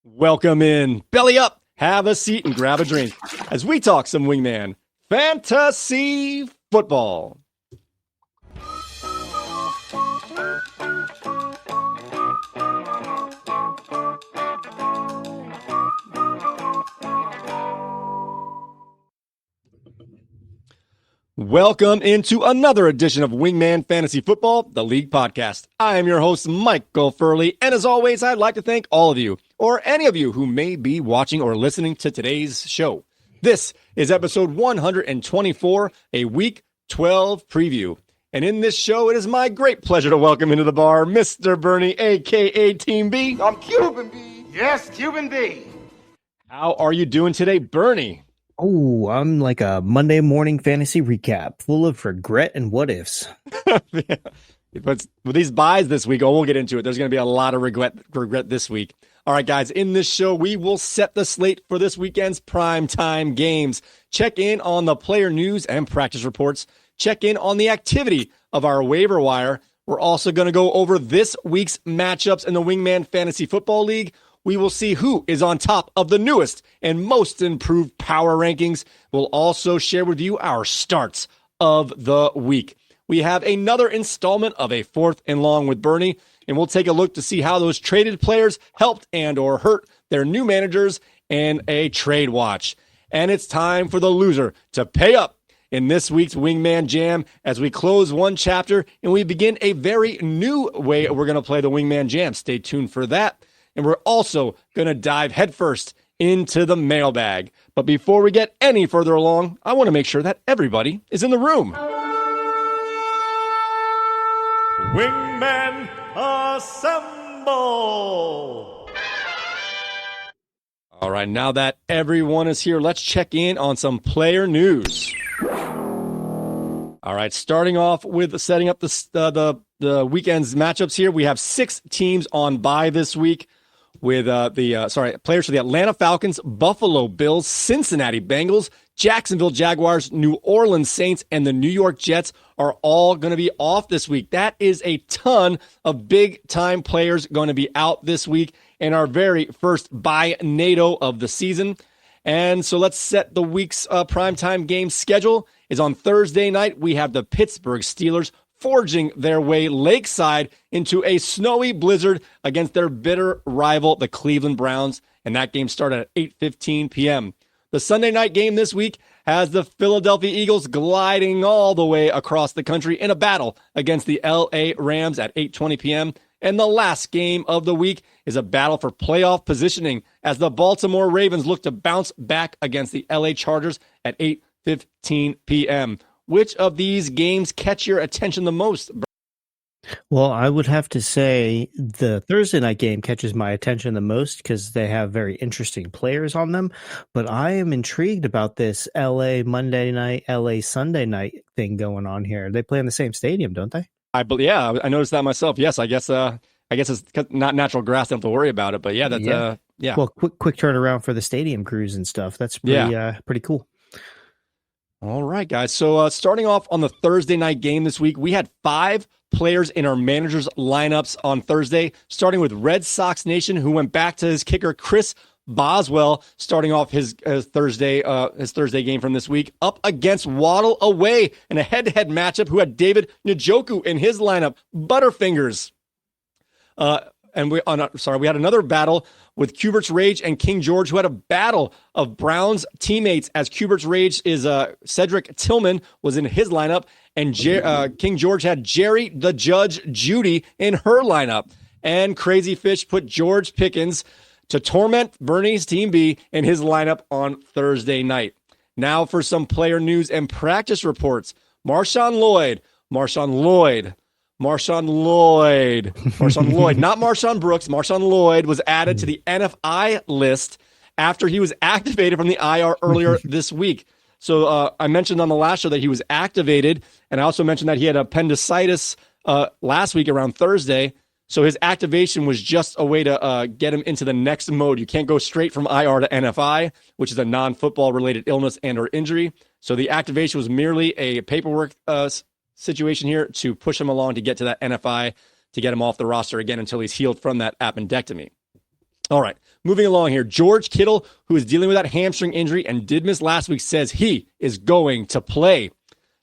Welcome in. Belly up, have a seat, and grab a drink as we talk some Wingman Fantasy Football. Welcome into another edition of Wingman Fantasy Football, the League Podcast. I am your host, Michael Furley, and as always, I'd like to thank all of you, or any of you who may be watching or listening to today's show. This is episode 124, a Week 12 preview. And in this show, it is my great pleasure to welcome into the bar Mr. Bernie, a.k.a. Team B. I'm Cuban B. Yes, Cuban B. How are you doing today, Bernie? Oh, I'm like a Monday morning fantasy recap, full of regret and what ifs. Yeah. But with these buys this week, we'll get into it. There's going to be a lot of regret this week. All right, guys, in this show, we will set the slate for this weekend's primetime games. Check in on the player news and practice reports. Check in on the activity of our waiver wire. We're also going to go over this week's matchups in the Wingman Fantasy Football League. We will see who is on top of the newest and most improved power rankings. We'll also share with you our starts of the week. We have another installment of A Fourth and Long with Bernie, and we'll take a look to see how those traded players helped and or hurt their new managers and a trade watch. And it's time for the loser to pay up in this week's Wingman Jam as we close one chapter and we begin a very new way we're going to play the Wingman Jam. Stay tuned for that. And we're also going to dive headfirst into the mailbag. But before we get any further along, I want to make sure that everybody is in the room. Wingman Assemble! All right, now that everyone is here, let's check in on some player news. All right, starting off with setting up the weekend's matchups here. We have 6 teams on bye this week. With players for the Atlanta Falcons, Buffalo Bills, Cincinnati Bengals, Jacksonville Jaguars, New Orleans Saints, and the New York Jets are all going to be off this week. That is a ton of big-time players going to be out this week in our very first bye-nado of the season. And so let's set the week's primetime game schedule. Is on Thursday night, we have the Pittsburgh Steelers forging their way lakeside into a snowy blizzard against their bitter rival, the Cleveland Browns, and that game started at 8:15 p.m. The Sunday night game this week has the Philadelphia Eagles gliding all the way across the country in a battle against the L.A. Rams at 8:20 p.m., and the last game of the week is a battle for playoff positioning as the Baltimore Ravens look to bounce back against the L.A. Chargers at 8:15 p.m. Which of these games catch your attention the most? Well, I would have to say the Thursday night game catches my attention the most because they have very interesting players on them. But I am intrigued about this LA Monday night, LA Sunday night thing going on here. They play in the same stadium, don't they? I noticed that myself. Yes, I guess it's not natural grass. Don't have to worry about it. But yeah, that's yeah. Well, quick turnaround for the stadium crews and stuff. That's pretty cool. All right, guys. So starting off on the Thursday night game this week, we had 5 players in our managers' lineups on Thursday, starting with Red Sox Nation, who went back to his kicker, Chris Boswell, starting off his Thursday game from this week, up against Waddle away in a head-to-head matchup, who had David Njoku in his lineup, Butterfingers. And we had another battle with Cubert's Rage and King George, who had a battle of Browns teammates, as Cubert's Rage is Cedric Tillman was in his lineup, and King George had Jerry the Judge Judy in her lineup. And Crazy Fish put George Pickens to torment Bernie's Team B in his lineup on Thursday night. Now for some player news and practice reports. Marshawn Lloyd, not Marshawn Brooks. Marshawn Lloyd was added to the NFI list after he was activated from the IR earlier this week. So I mentioned on the last show that he was activated, and I also mentioned that he had appendicitis last week around Thursday. So his activation was just a way to get him into the next mode. You can't go straight from IR to NFI, which is a non-football related illness and or injury. So the activation was merely a paperwork situation here to push him along to get to that NFI, to get him off the roster again until he's healed from that appendectomy. All right, moving along here. George Kittle, who is dealing with that hamstring injury and did miss last week, says he is going to play.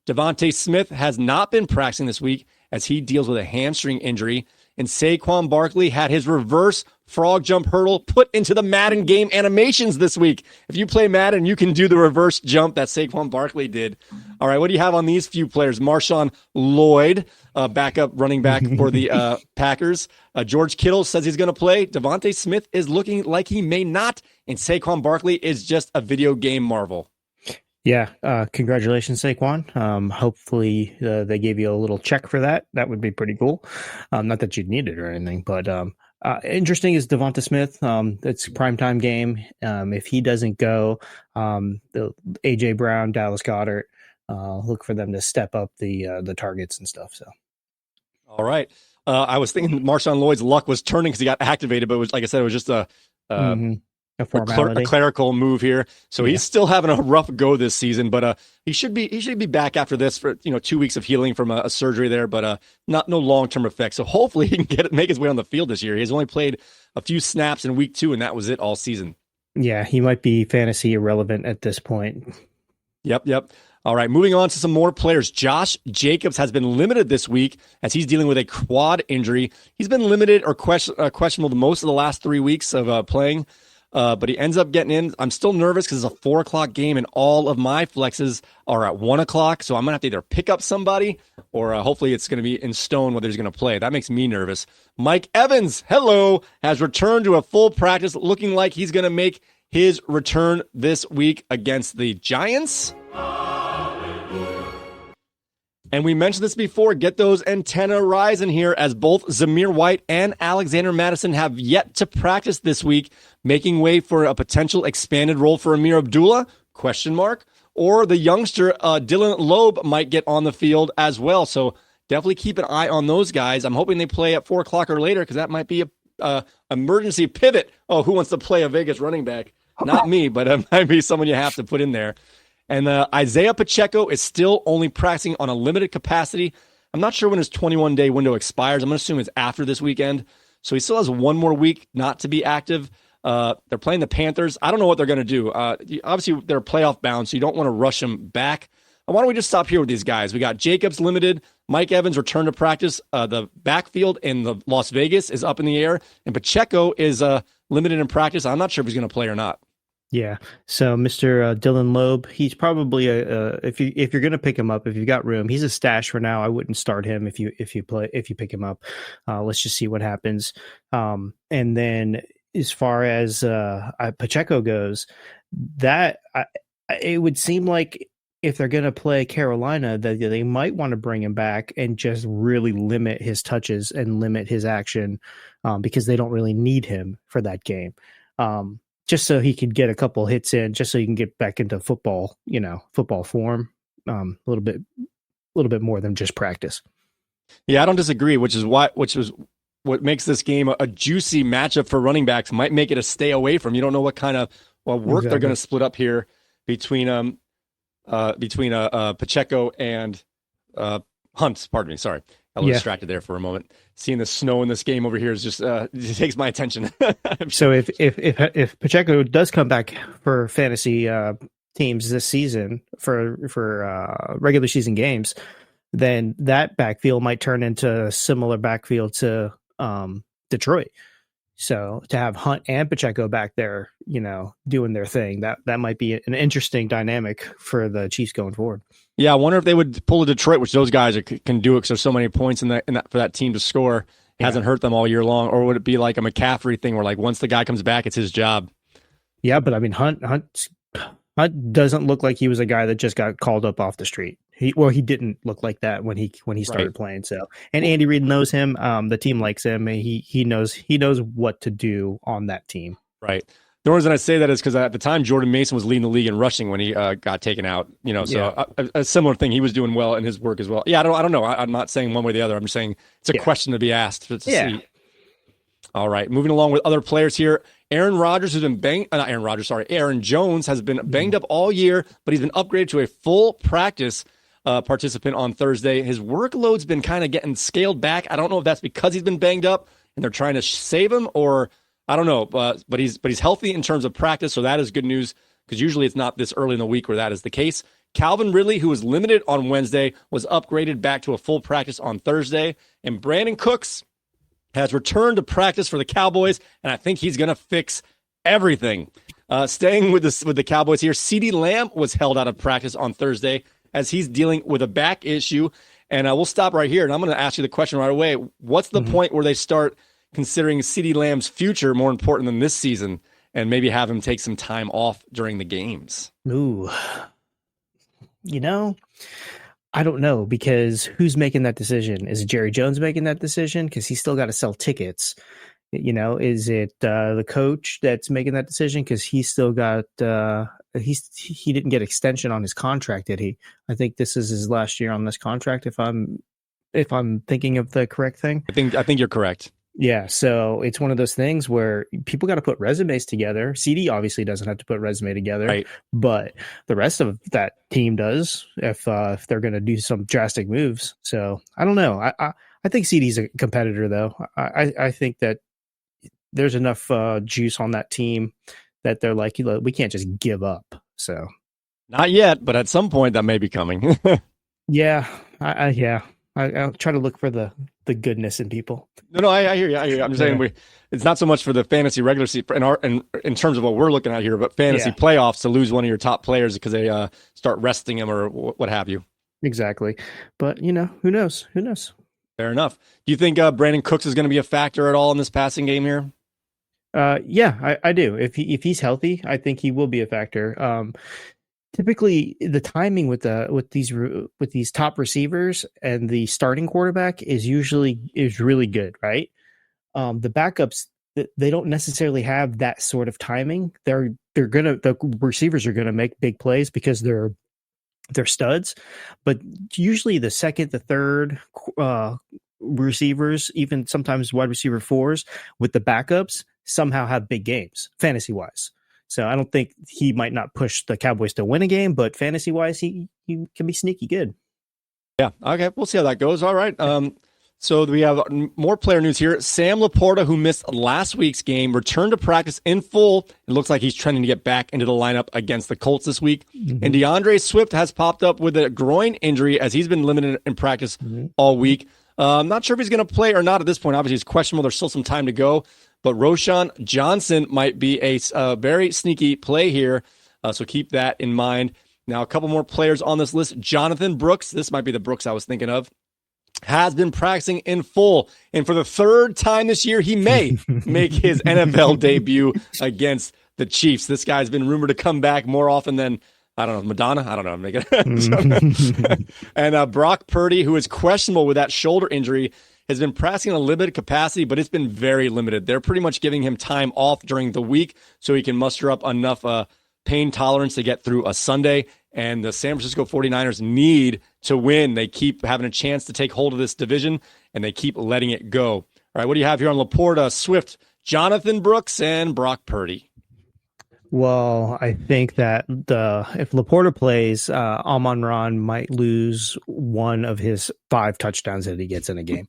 Devontae Smith has not been practicing this week as he deals with a hamstring injury. And Saquon Barkley had his reverse frog jump hurdle put into the Madden game animations this week. If you play Madden, you can do the reverse jump that Saquon Barkley did. All right, what do you have on these few players? Marshawn Lloyd, backup running back for the Packers. George Kittle says he's going to play. Devontae Smith is looking like he may not. And Saquon Barkley is just a video game marvel. Yeah, congratulations, Saquon. Hopefully they gave you a little check for that. That would be pretty cool. Not that you'd need it or anything, but interesting is Devonta Smith. It's a primetime game. If he doesn't go, the AJ Brown, Dallas Goedert, look for them to step up the targets and stuff. So, all right. I was thinking Marshawn Lloyd's luck was turning because he got activated, but it was, like I said, it was just a clerical move here. So he's still having a rough go this season, but he should be back after this for 2 weeks of healing from a surgery there, but no long-term effect. So hopefully he can make his way on the field this year. He's only played a few snaps in week 2, and that was it all season. Yeah, he might be fantasy irrelevant at this point. Yep. All right, moving on to some more players. Josh Jacobs has been limited this week as he's dealing with a quad injury. He's been limited or questionable most of the last 3 weeks of playing. But he ends up getting in. I'm still nervous because it's a 4:00 game and all of my flexes are at 1:00. So I'm going to have to either pick up somebody or hopefully it's going to be in stone whether he's going to play. That makes me nervous. Mike Evans, has returned to a full practice looking like he's going to make his return this week against the Giants. And we mentioned this before, get those antenna rising here as both Zamir White and Alexander Madison have yet to practice this week, making way for a potential expanded role for Amir Abdullah, ? Or the youngster Dylan Loeb might get on the field as well. So definitely keep an eye on those guys. I'm hoping they play at 4:00 or later because that might be a emergency pivot. Oh, who wants to play a Vegas running back? Not me, but it might be someone you have to put in there. And Isaiah Pacheco is still only practicing on a limited capacity. I'm not sure when his 21-day window expires. I'm going to assume it's after this weekend. So he still has one more week not to be active. They're playing the Panthers. I don't know what they're going to do. Obviously, they're playoff bound, so you don't want to rush them back. Why don't we just stop here with these guys? We got Jacobs limited. Mike Evans returned to practice. The backfield in the Las Vegas is up in the air. And Pacheco is limited in practice. I'm not sure if he's going to play or not. Yeah. So Mr. Dylan Loeb, he's probably if you're going to pick him up, if you've got room, he's a stash for now. I wouldn't start him if you pick him up. Let's just see what happens. And then as far as Pacheco goes, it would seem like if they're going to play Carolina, that they might want to bring him back and just really limit his touches and limit his action because they don't really need him for that game. Just so he could get a couple hits in, just so he can get back into football form, a little bit more than just practice. Yeah, I don't disagree, which is what makes this game a juicy matchup for running backs. Might make it a stay away from. You don't know what kind of work they're going to split up here between Pacheco and Hunt. Pardon me, sorry. I was distracted there for a moment. Seeing the snow in this game over here is just it takes my attention. So if Pacheco does come back for fantasy teams this season for regular season games, then that backfield might turn into a similar backfield to Detroit. So to have Hunt and Pacheco back there, doing their thing, that might be an interesting dynamic for the Chiefs going forward. Yeah, I wonder if they would pull a Detroit, which those guys can do it because there's so many points in that for that team to score. Hasn't hurt them all year long, or would it be like a McCaffrey thing where like once the guy comes back, it's his job? Yeah, but I mean Hunt doesn't look like he was a guy that just got called up off the street. He didn't look like that when he started playing. So, and Andy Reid knows him. The team likes him. He knows what to do on that team. Right. The reason I say that is because at the time Jordan Mason was leading the league in rushing when he got taken out. A similar thing. He was doing well in his work as well. Yeah, I don't know. I'm not saying one way or the other. I'm just saying it's a question to be asked to see. All right, moving along with other players here. Aaron Jones has been banged up all year, but he's been upgraded to a full practice participant on Thursday. His workload's been kind of getting scaled back. I don't know if that's because he's been banged up and they're trying to save him, or I don't know, but he's healthy in terms of practice, so that is good news because usually it's not this early in the week where that is the case. Calvin Ridley, who was limited on Wednesday, was upgraded back to a full practice on Thursday. And Brandon Cooks has returned to practice for the Cowboys, and I think he's going to fix everything. Staying with the Cowboys here, CeeDee Lamb was held out of practice on Thursday as he's dealing with a back issue. And we'll stop right here, and I'm going to ask you the question right away. What's the point where they start considering CeeDee Lamb's future more important than this season and maybe have him take some time off during the games? Ooh. I don't know, because who's making that decision? Is it Jerry Jones making that decision? Because he's still got to sell tickets. Is it the coach that's making that decision? Because he's still got he didn't get extension on his contract, did he? I think this is his last year on this contract. If I'm thinking of the correct thing, I think you're correct. Yeah, so it's one of those things where people got to put resumes together. CD obviously doesn't have to put resume together, right, but the rest of that team does if they're going to do some drastic moves. So I don't know. I think CD's a competitor, though. I think that there's enough juice on that team that they're like, we can't just give up. So not yet, but at some point that may be coming. Yeah, I'll try to look for the goodness in people. No, I hear you. I'm just saying it's not so much for the fantasy regular season in terms of what we're looking at here, but fantasy playoffs to lose one of your top players because they start resting him or what have you. Exactly. But, who knows? Who knows? Fair enough. Do you think Brandon Cooks is going to be a factor at all in this passing game here? Yeah, I do. If he's healthy, I think he will be a factor. Typically, the timing with these top receivers and the starting quarterback is really good, right? The backups, they don't necessarily have that sort of timing. The receivers are gonna make big plays because they're studs, but usually the second, the third receivers, even sometimes wide receiver fours with the backups, somehow have big games fantasy wise. So I don't think he might not push the Cowboys to win a game, but fantasy wise, he can be sneaky good. Yeah. Okay. We'll see how that goes. All right. So we have more player news here. Sam Laporta, who missed last week's game, returned to practice in full. It looks like he's trending to get back into the lineup against the Colts this week. Mm-hmm. And DeAndre Swift has popped up with a groin injury as he's been limited in practice all week. I'm not sure if he's going to play or not at this point. Obviously, it's questionable. There's still some time to go. But Roshan Johnson might be a very sneaky play here, so keep that in mind. Now, a couple more players on this list. Jonathan Brooks, this might be the Brooks I was thinking of, has been practicing in full. And for the third time this year, he may make his NFL debut against the Chiefs. This guy's been rumored to come back more often than, I don't know, Madonna? I don't know. I'm making it. And Brock Purdy, who is questionable with that shoulder injury, has been practicing in a limited capacity, but it's been very limited. They're pretty much giving him time off during the week so he can muster up enough pain tolerance to get through a Sunday. And the San Francisco 49ers need to win. They keep having a chance to take hold of this division, and they keep letting it go. All right, what do you have here on Laporta, Swift, Jonathan Brooks, and Brock Purdy? Well, I think that if Laporta plays, Amon-Ra might lose one of his 5 touchdowns that he gets in a game.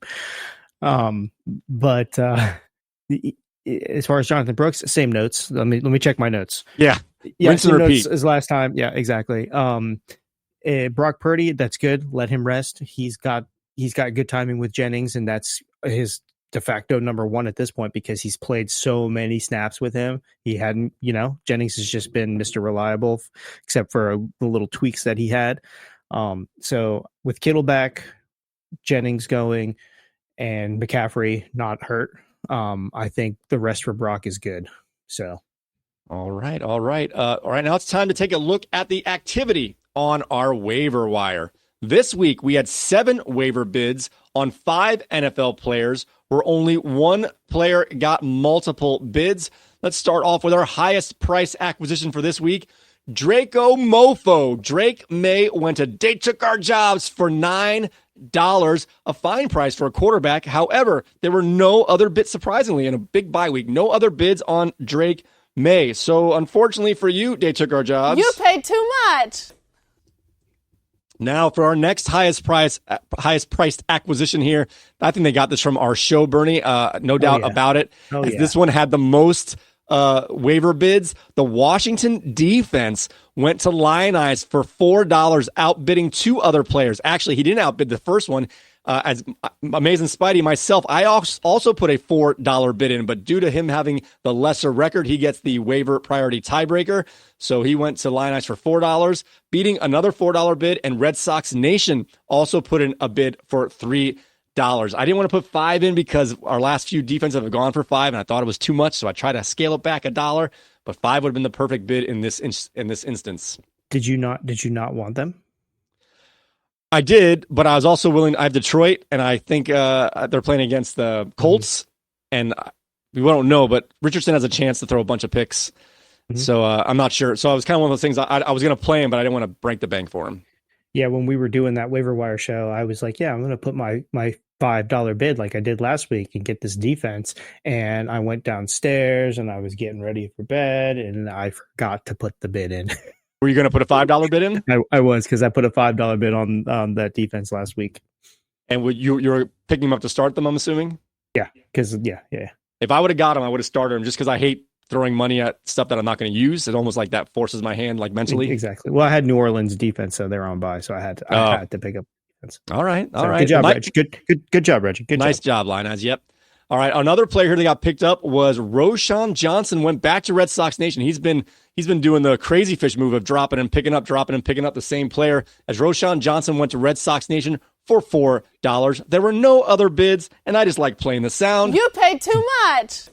But as far as Jonathan Brooks, same notes. Let me check my notes. Yeah, rinse and repeat as last time. Yeah, exactly. Brock Purdy, that's good. Let him rest. He's got good timing with Jennings, and that's his de facto number 1 at this point because he's played so many snaps with him. He hadn't, Jennings has just been Mr. Reliable, except for the little tweaks that he had. So with Kittle back, Jennings going, and McCaffrey not hurt, I think the rest for Brock is good. So, all right. Now it's time to take a look at the activity on our waiver wire. This week we had 7 waiver bids on 5 NFL players, where only 1 player got multiple bids. Let's start off with our highest price acquisition for this week, Draco Mofo. Drake May went to They Took Our Jobs for $9, a fine price for a quarterback. However, there were no other bids, surprisingly, in a big bye week, no other bids on Drake May. So unfortunately for you, They Took Our Jobs, you paid too much. Now for our next highest priced acquisition here. I think they got this from our show, Bernie. No doubt about it. This one had the most waiver bids. The Washington defense went to Lionize for $4, outbidding two other players. Actually, he didn't outbid the first one. As Amazing Spidey, myself, I also put a $4 bid in, but due to him having the lesser record, he gets the waiver priority tiebreaker. So he went to Lionize for $4, beating another $4 bid, and Red Sox Nation also put in a bid for $3. I didn't want to put 5 in because our last few defensive have gone for 5, and I thought it was too much, so I tried to scale it back $1, but 5 would have been the perfect bid in this instance. Did you not want them? I did, but I was also willing. I have Detroit, and I think they're playing against the Colts, and we don't know, but Richardson has a chance to throw a bunch of picks, so I'm not sure. So I was kind of one of those things. I was going to play him, but I didn't want to break the bank for him. Yeah, when we were doing that waiver wire show, I was like, yeah, I'm going to put my $5 bid like I did last week and get this defense. And I went downstairs and I was getting ready for bed and I forgot to put the bid in. Were you going to put a $5 bid in? I was, because I put a $5 bid on that defense last week. And you were picking him up to start them, I'm assuming? Yeah, because yeah. If I would have got him, I would have started him just because I hate throwing money at stuff that I'm not going to use. It almost like that forces my hand, like mentally. Exactly. Well, I had New Orleans defense, so they're on bye, so I had to pick up defense. All right. Good job, Reggie. Good job, Reggie. Nice job, Linez. Yep. All right. Another player here that got picked up was Roshan Johnson. Went back to Red Sox Nation. He's been doing the crazy fish move of dropping and picking up the same player. As Roshan Johnson went to Red Sox Nation for $4. There were no other bids, and I just like playing the sound. You paid too much.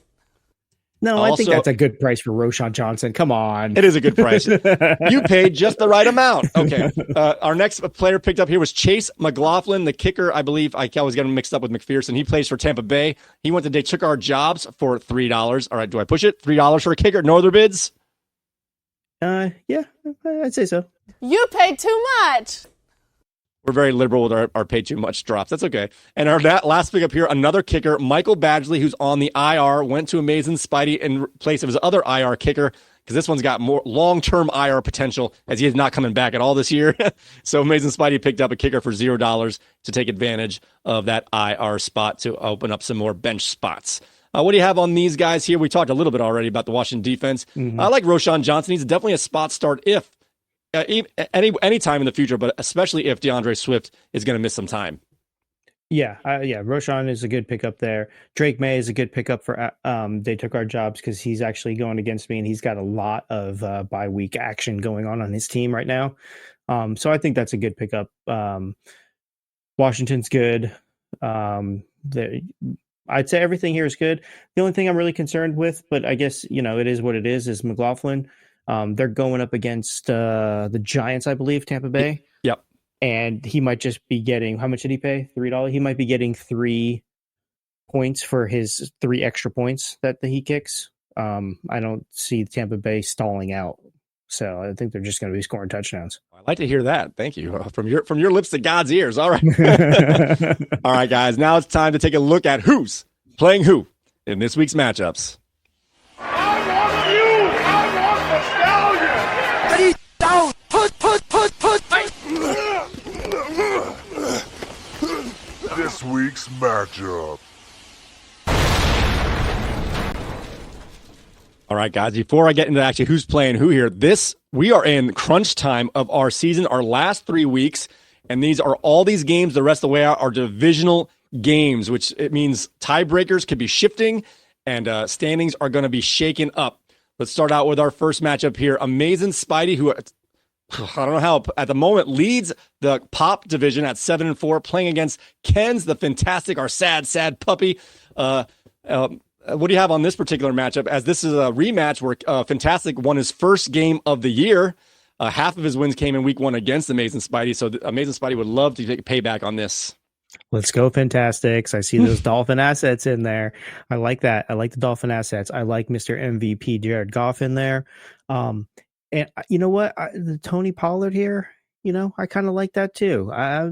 No, I think that's a good price for Roshan Johnson. Come on. It is a good price. You paid just the right amount. Okay. Our next player picked up here was Chase McLaughlin, the kicker. I believe I was getting mixed up with McPherson. He plays for Tampa Bay. They took our jobs for $3. All right. Do I push it? $3 for a kicker. No other bids? Yeah, I'd say so. You paid too much. We're very liberal with our pay too much drops. That's okay. And our last pick up here, another kicker, Michael Badgley, who's on the IR, went to Amazing Spidey in place of his other IR kicker, because this one's got more long-term IR potential, as he is not coming back at all this year. So Amazing Spidey picked up a kicker for $0 to take advantage of that IR spot to open up some more bench spots. What do you have on these guys here? We talked a little bit already about the Washington defense. I like Roshan Johnson. He's definitely a spot start if any time in the future, but especially if DeAndre Swift is going to miss some time. Yeah. Roshan is a good pickup there. Drake May is a good pickup for they took our jobs, because he's actually going against me, and he's got a lot of bye week action going on his team right now. So I think that's a good pickup. Washington's good. I'd say everything here is good. The only thing I'm really concerned with, but I guess, it is what it is McLaughlin. They're going up against the Giants, I believe, Tampa Bay. Yep. And he might just be getting, how much did he pay? $3? He might be getting 3 points for his 3 extra points that he kicks. I don't see Tampa Bay stalling out. So I think they're just going to be scoring touchdowns. I like to hear that. Thank you. From your lips to God's ears. All right. All right, guys. Now it's time to take a look at who's playing who in this week's matchups. This week's matchup. All right, guys, before I get into actually who's playing who here, we are in crunch time of our season, our last 3 weeks, and all these games the rest of the way out are divisional games, which it means tiebreakers could be shifting and standings are going to be shaken up. Let's start out with our first matchup here. Amazing Spidey, who I don't know how at the moment leads the Pop division at 7-4, playing against Ken's the Fantastic, our sad puppy. What do you have on this particular matchup? As this is a rematch where Fantastic won his first game of the year. Half of his wins came in week 1 against Amazing Spidey. So Amazing Spidey would love to take a payback on this. Let's go, Fantastics. I see those Dolphin assets in there. I like that. I like the Dolphin assets. I like Mr. MVP Jared Goff in there. And you know what? The Tony Pollard here, I kind of like that too. I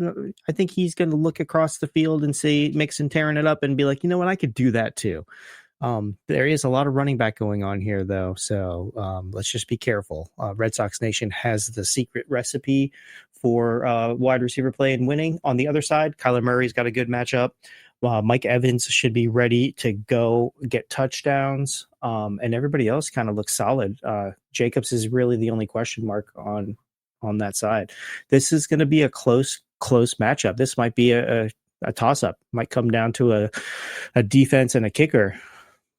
think he's going to look across the field and see Mixon tearing it up and be like, you know what? I could do that too. There is a lot of running back going on here, though, so let's just be careful. Red Sox Nation has the secret recipe for wide receiver play and winning. On the other side, Kyler Murray's got a good matchup. Mike Evans should be ready to go get touchdowns, and everybody else kind of looks solid. Jacobs is really the only question mark on that side. This is going to be a close matchup. This might be a toss-up. Might come down to a defense and a kicker.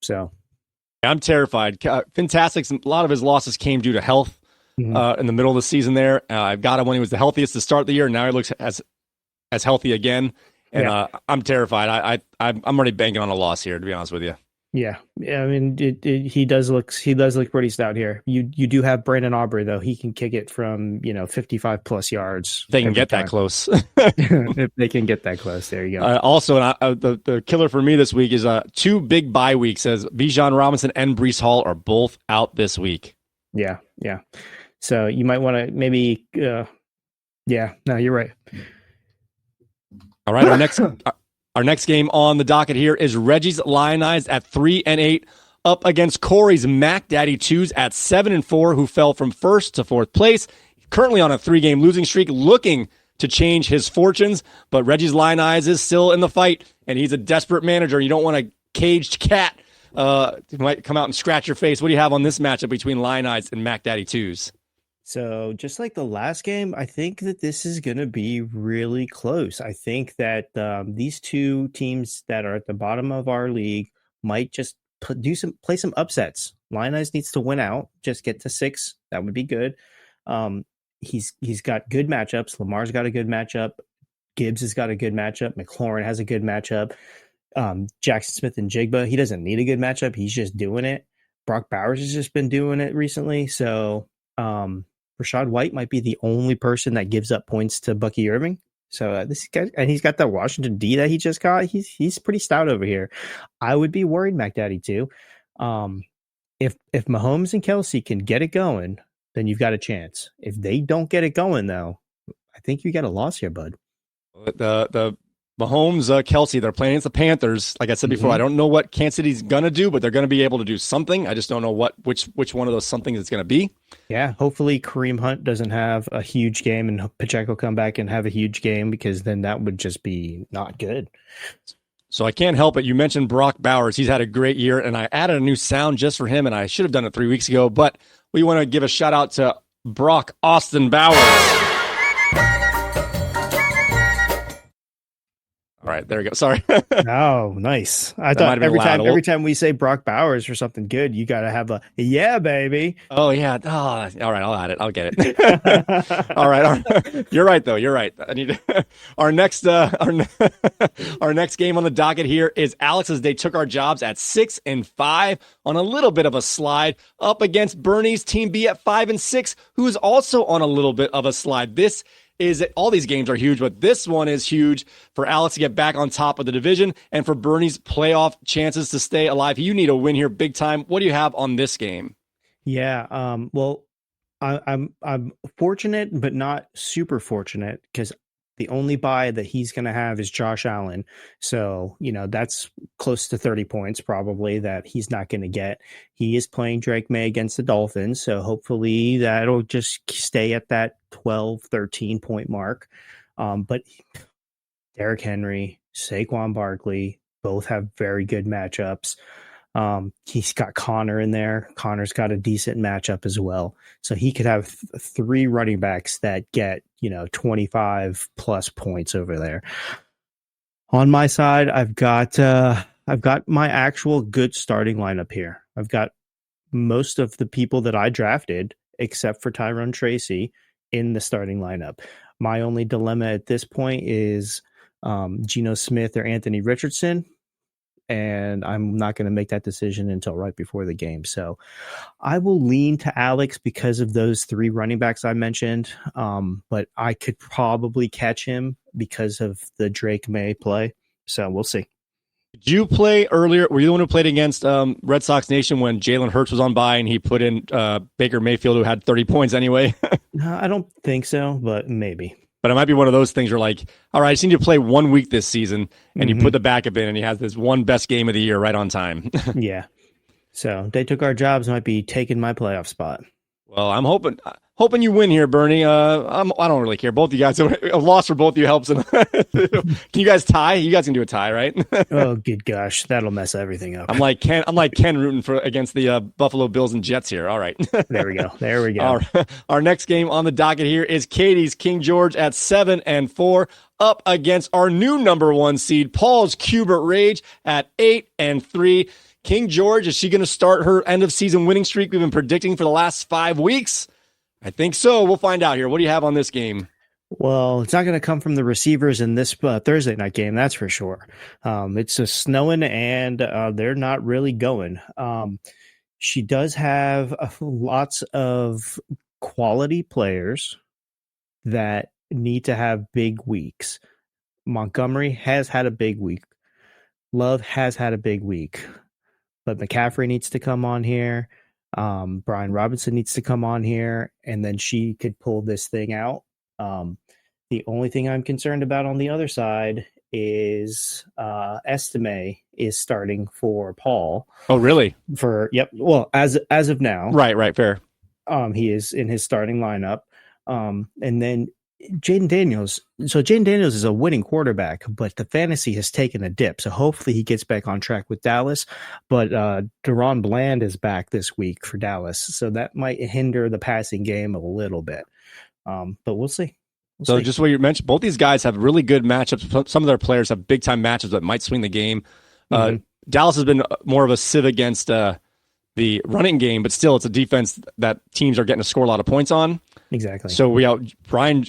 So I'm terrified. Fantastic. A lot of his losses came due to health in the middle of the season there. I've got him when he was the healthiest to start the year. Now he looks as healthy again. And I'm terrified. I'm already banking on a loss here, to be honest with you. Yeah. I mean, he does look pretty stout here. You do have Brandon Aubrey though. He can kick it from 55 plus yards. They can get that close. If they can get that close, there you go. Also, the killer for me this week is 2 big bye weeks. As Bijan Robinson and Breece Hall are both out this week. Yeah. So you might want to maybe. No, you're right. All right, our next game on the docket here is Reggie's Lions at 3-8 up against Corey's Mac Daddy 2s at 7-4, who fell from first to fourth place. Currently on a 3-game losing streak, looking to change his fortunes, but Reggie's Lions is still in the fight, and he's a desperate manager. You don't want a caged cat who might come out and scratch your face. What do you have on this matchup between Lions and Mac Daddy 2s? So just like the last game, I think that this is going to be really close. I think that these two teams that are at the bottom of our league might just play some upsets. Lions needs to win out, just get to 6. That would be good. He's got good matchups. Lamar's got a good matchup. Gibbs has got a good matchup. McLaurin has a good matchup. Jackson Smith and Jigba, he doesn't need a good matchup. He's just doing it. Brock Bowers has just been doing it recently. So Rashad White might be the only person that gives up points to Bucky Irving. So this guy, and he's got that Washington D that he just got. He's pretty stout over here. I would be worried, Mac Daddy too. If Mahomes and Kelsey can get it going, then you've got a chance. If they don't get it going, though, I think you got a loss here, bud. The Mahomes, Kelsey, they're playing against the Panthers. Like I said before, I don't know what Kansas City's going to do, but they're going to be able to do something. I just don't know which one of those something it's going to be. Yeah, hopefully Kareem Hunt doesn't have a huge game and Pacheco come back and have a huge game, because then that would just be not good. So I can't help it. You mentioned Brock Bowers. He's had a great year, and I added a new sound just for him, and I should have done it 3 weeks ago, but we want to give a shout out to Brock Austin Bowers. All right, there we go. Sorry. Oh, nice. I thought every time we say Brock Bowers or something good, you got to have a yeah, baby. Oh yeah. Oh, all right, I'll add it. I'll get it. All right. You're right though. You're right. I need our next our next game on the docket here is Alex's. They took our jobs at 6-5 on a little bit of a slide up against Bernie's Team B at 5-6, who is also on a little bit of a slide. This is that all these games are huge, but this one is huge for Alex to get back on top of the division and for Bernie's playoff chances to stay alive. You need a win here big time. What do you have on this game? Yeah, well, I'm fortunate, but not super fortunate, because the only bye that he's going to have is Josh Allen. So, that's close to 30 points probably that he's not going to get. He is playing Drake May against the Dolphins, so hopefully that'll just stay at that 12, 13 point mark. But Derrick Henry, Saquon Barkley, both have very good matchups. He's got Connor in there. Connor's got a decent matchup as well. So he could have 3 running backs that get, 25 plus points over there. On my side, I've got my actual good starting lineup here. I've got most of the people that I drafted, except for Tyrone Tracy, in the starting lineup. My only dilemma at this point is Geno Smith or Anthony Richardson. And I'm not going to make that decision until right before the game. So I will lean to Alex because of those 3 running backs I mentioned. But I could probably catch him because of the Drake May play. So we'll see. Did you play earlier? Were you the one who played against Red Sox Nation when Jalen Hurts was on bye and he put in Baker Mayfield, who had 30 points anyway? No, I don't think so, but maybe. But it might be one of those things where like, all right, I just need to play 1 week this season, and you put the backup in, and he has this one best game of the year right on time. Yeah. So they took our jobs, might be taking my playoff spot. Well, I'm hoping you win here, Bernie. I don't really care. Both of you guys, a loss for both of you helps. Can you guys tie? You guys can do a tie, right? Oh, good gosh, that'll mess everything up. I'm like Ken rooting for against the Buffalo Bills and Jets here. All right. There we go. Our nenext game on the docket here is Katie's King George at 7-4 up against our new number 1 seed, Paul's Cubert Rage at 8-3. King George, is she going to start her end of season winning streak we've been predicting for the last 5 weeks? I think so. We'll find out here. What do you have on this game? Well, it's not going to come from the receivers in this Thursday night game, that's for sure. It's just snowing, and they're not really going. She does have lots of quality players that need to have big weeks. Montgomery has had a big week. Love has had a big week. But McCaffrey needs to come on here. Brian Robinson needs to come on here, and then she could pull this thing out. The only thing I'm concerned about on the other side is Estime is starting for Paul. Oh, really? Well, as of now. Right, fair. He is in his starting lineup. And then Jaden Daniels. So Jaden Daniels is a winning quarterback, but the fantasy has taken a dip. So hopefully he gets back on track with Dallas. But Deron Bland is back this week for Dallas, so that might hinder the passing game a little bit. But we'll see. Just what you mentioned, both these guys have really good matchups. Some of their players have big time matchups that might swing the game. Dallas has been more of a sieve against the running game, but still it's a defense that teams are getting to score a lot of points on. Exactly. So we have Brian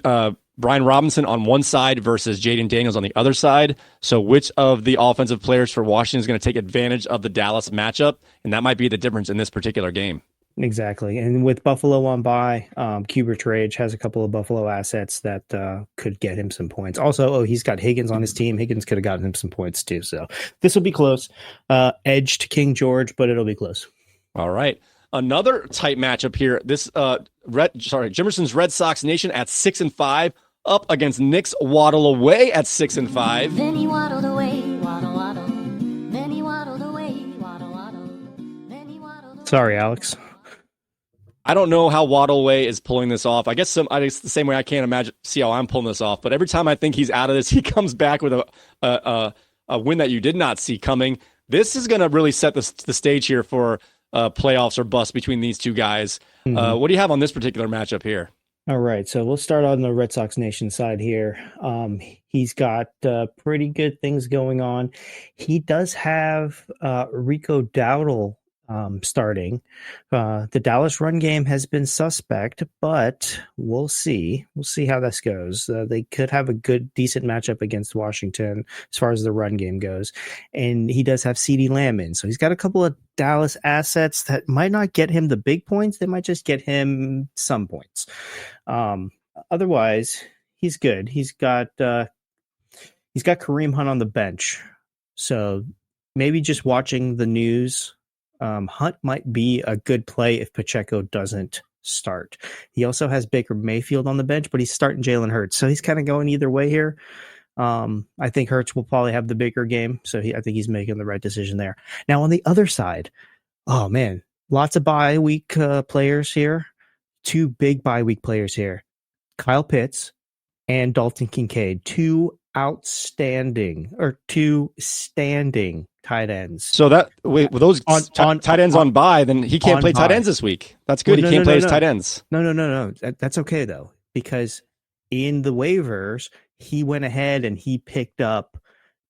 Robinson on one side versus Jaden Daniels on the other side. So which of the offensive players for Washington is going to take advantage of the Dallas matchup? And that might be the difference in this particular game. Exactly. And with Buffalo on bye, Cubert Rage has a couple of Buffalo assets that could get him some points. Also, he's got Higgins on his team. Higgins could have gotten him some points too. So this will be close. Edge to King George, but it'll be close. All right. Another tight matchup here. This Jimerson's Red Sox Nation at 6-5 up against Knicks Waddle away at 6-5. Then he waddled away, waddle, waddle. Then he waddled away, waddle, waddle. Then he waddled away. Sorry, Alex. I don't know how Waddle away is pulling this off. I guess the same way I can't see how I'm pulling this off. But every time I think he's out of this, he comes back with a win that you did not see coming. This is going to really set the stage here for playoffs or bust between these two guys. What do you have on this particular matchup here? All right, so we'll start on the Red Sox Nation side here. He's got pretty good things going on. He does have Rico Dowdle starting. The Dallas run game has been suspect, but we'll see. We'll see how this goes. They could have a decent matchup against Washington as far as the run game goes. And he does have CeeDee Lamb in. So he's got a couple of Dallas assets that might not get him the big points. They might just get him some points. Otherwise, he's good. He's got Kareem Hunt on the bench. So maybe just watching the news, Hunt might be a good play if Pacheco doesn't start. He also has Baker Mayfield on the bench, but he's starting Jalen Hurts. So he's kind of going either way here. I think Hurts will probably have the bigger game. So I think he's making the right decision there. Now on the other side, oh man, lots of bye week players here. 2 big bye week players here. Kyle Pitts and Dalton Kincaid. 2 standing tight ends. So that with those tight ends on bye, then he can't play tight ends this week. That's good. He can't play his tight ends. No. That's okay though, because in the waivers, he went ahead and he picked up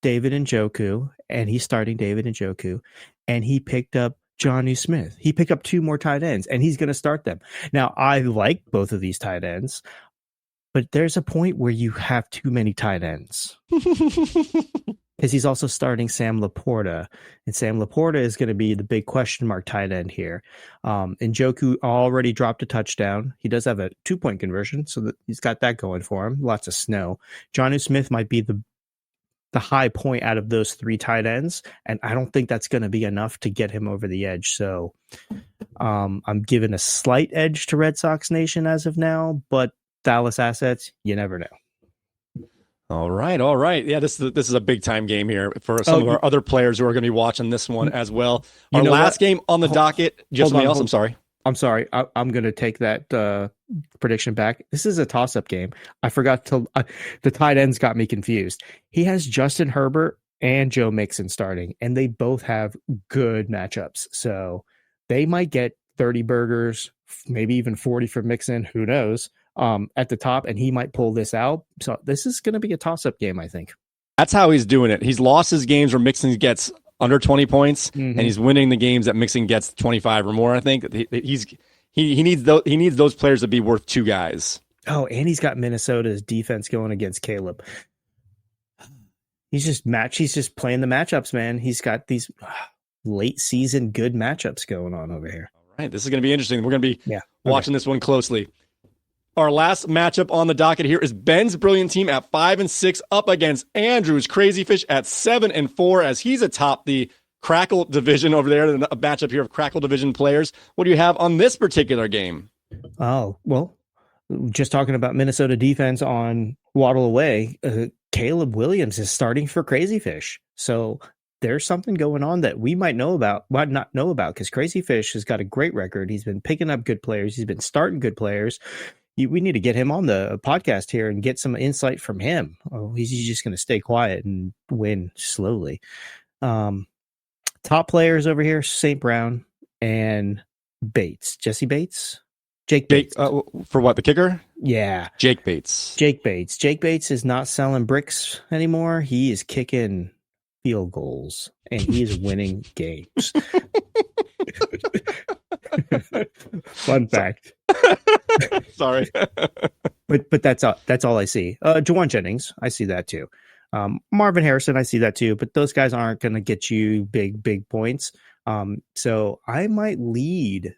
David Njoku, and he's starting David Njoku, and he picked up Jonnu Smith. He picked up 2 more tight ends, and he's going to start them. Now, I like both of these tight ends, but there's a point where you have too many tight ends. Because he's also starting Sam Laporta, and Sam Laporta is going to be the big question mark tight end here. And Njoku already dropped a touchdown. He does have a 2-point conversion, so that he's got that going for him. Lots of snow. Jonnu Smith might be the high point out of those 3 tight ends, and I don't think that's going to be enough to get him over the edge. So I'm giving a slight edge to Red Sox Nation as of now, but Dallas assets, you never know. All right. Yeah, this is a big time game here for some of our other players who are going to be watching this one as well. Our last game on the docket. Just something else. I'm sorry. I'm sorry. I'm going to take that prediction back. This is a toss-up game. I forgot to. The tight ends got me confused. He has Justin Herbert and Joe Mixon starting, and they both have good matchups. So they might get 30 burgers, maybe even 40 for Mixon. Who knows? At the top, and he might pull this out. So this is going to be a toss-up game, I think. That's how he's doing it. He's lost his games where Mixon gets under 20 points, and he's winning the games that Mixon gets 25 or more. I think he needs those players to be worth two guys. Oh, and he's got Minnesota's defense going against Caleb. He's just playing the matchups, man. He's got these late season good matchups going on over here. All right, this is going to be interesting. We're going to be watching this one closely. Our last matchup on the docket here is Ben's brilliant team at 5-6 up against Andrew's Crazy Fish at 7-4 as he's atop the Crackle division over there. A matchup here of Crackle division players. What do you have on this particular game? Oh, well, just talking about Minnesota defense on Waddle away, Caleb Williams is starting for Crazy Fish. So there's something going on that we might not know about because Crazy Fish has got a great record. He's been picking up good players. He's been starting good players. We need to get him on the podcast here and get some insight from him. Oh, he's just going to stay quiet and win slowly. Top players over here, St. Brown and Bates. Jesse Bates? Jake Bates. For what, the kicker? Yeah. Jake Bates. Jake Bates is not selling bricks anymore. He is kicking field goals, and he is winning games. Fun fact. Sorry. but that's all I see. Juwan Jennings, I see that too. Marvin Harrison, I see that too. But those guys aren't going to get you big points. So I might lean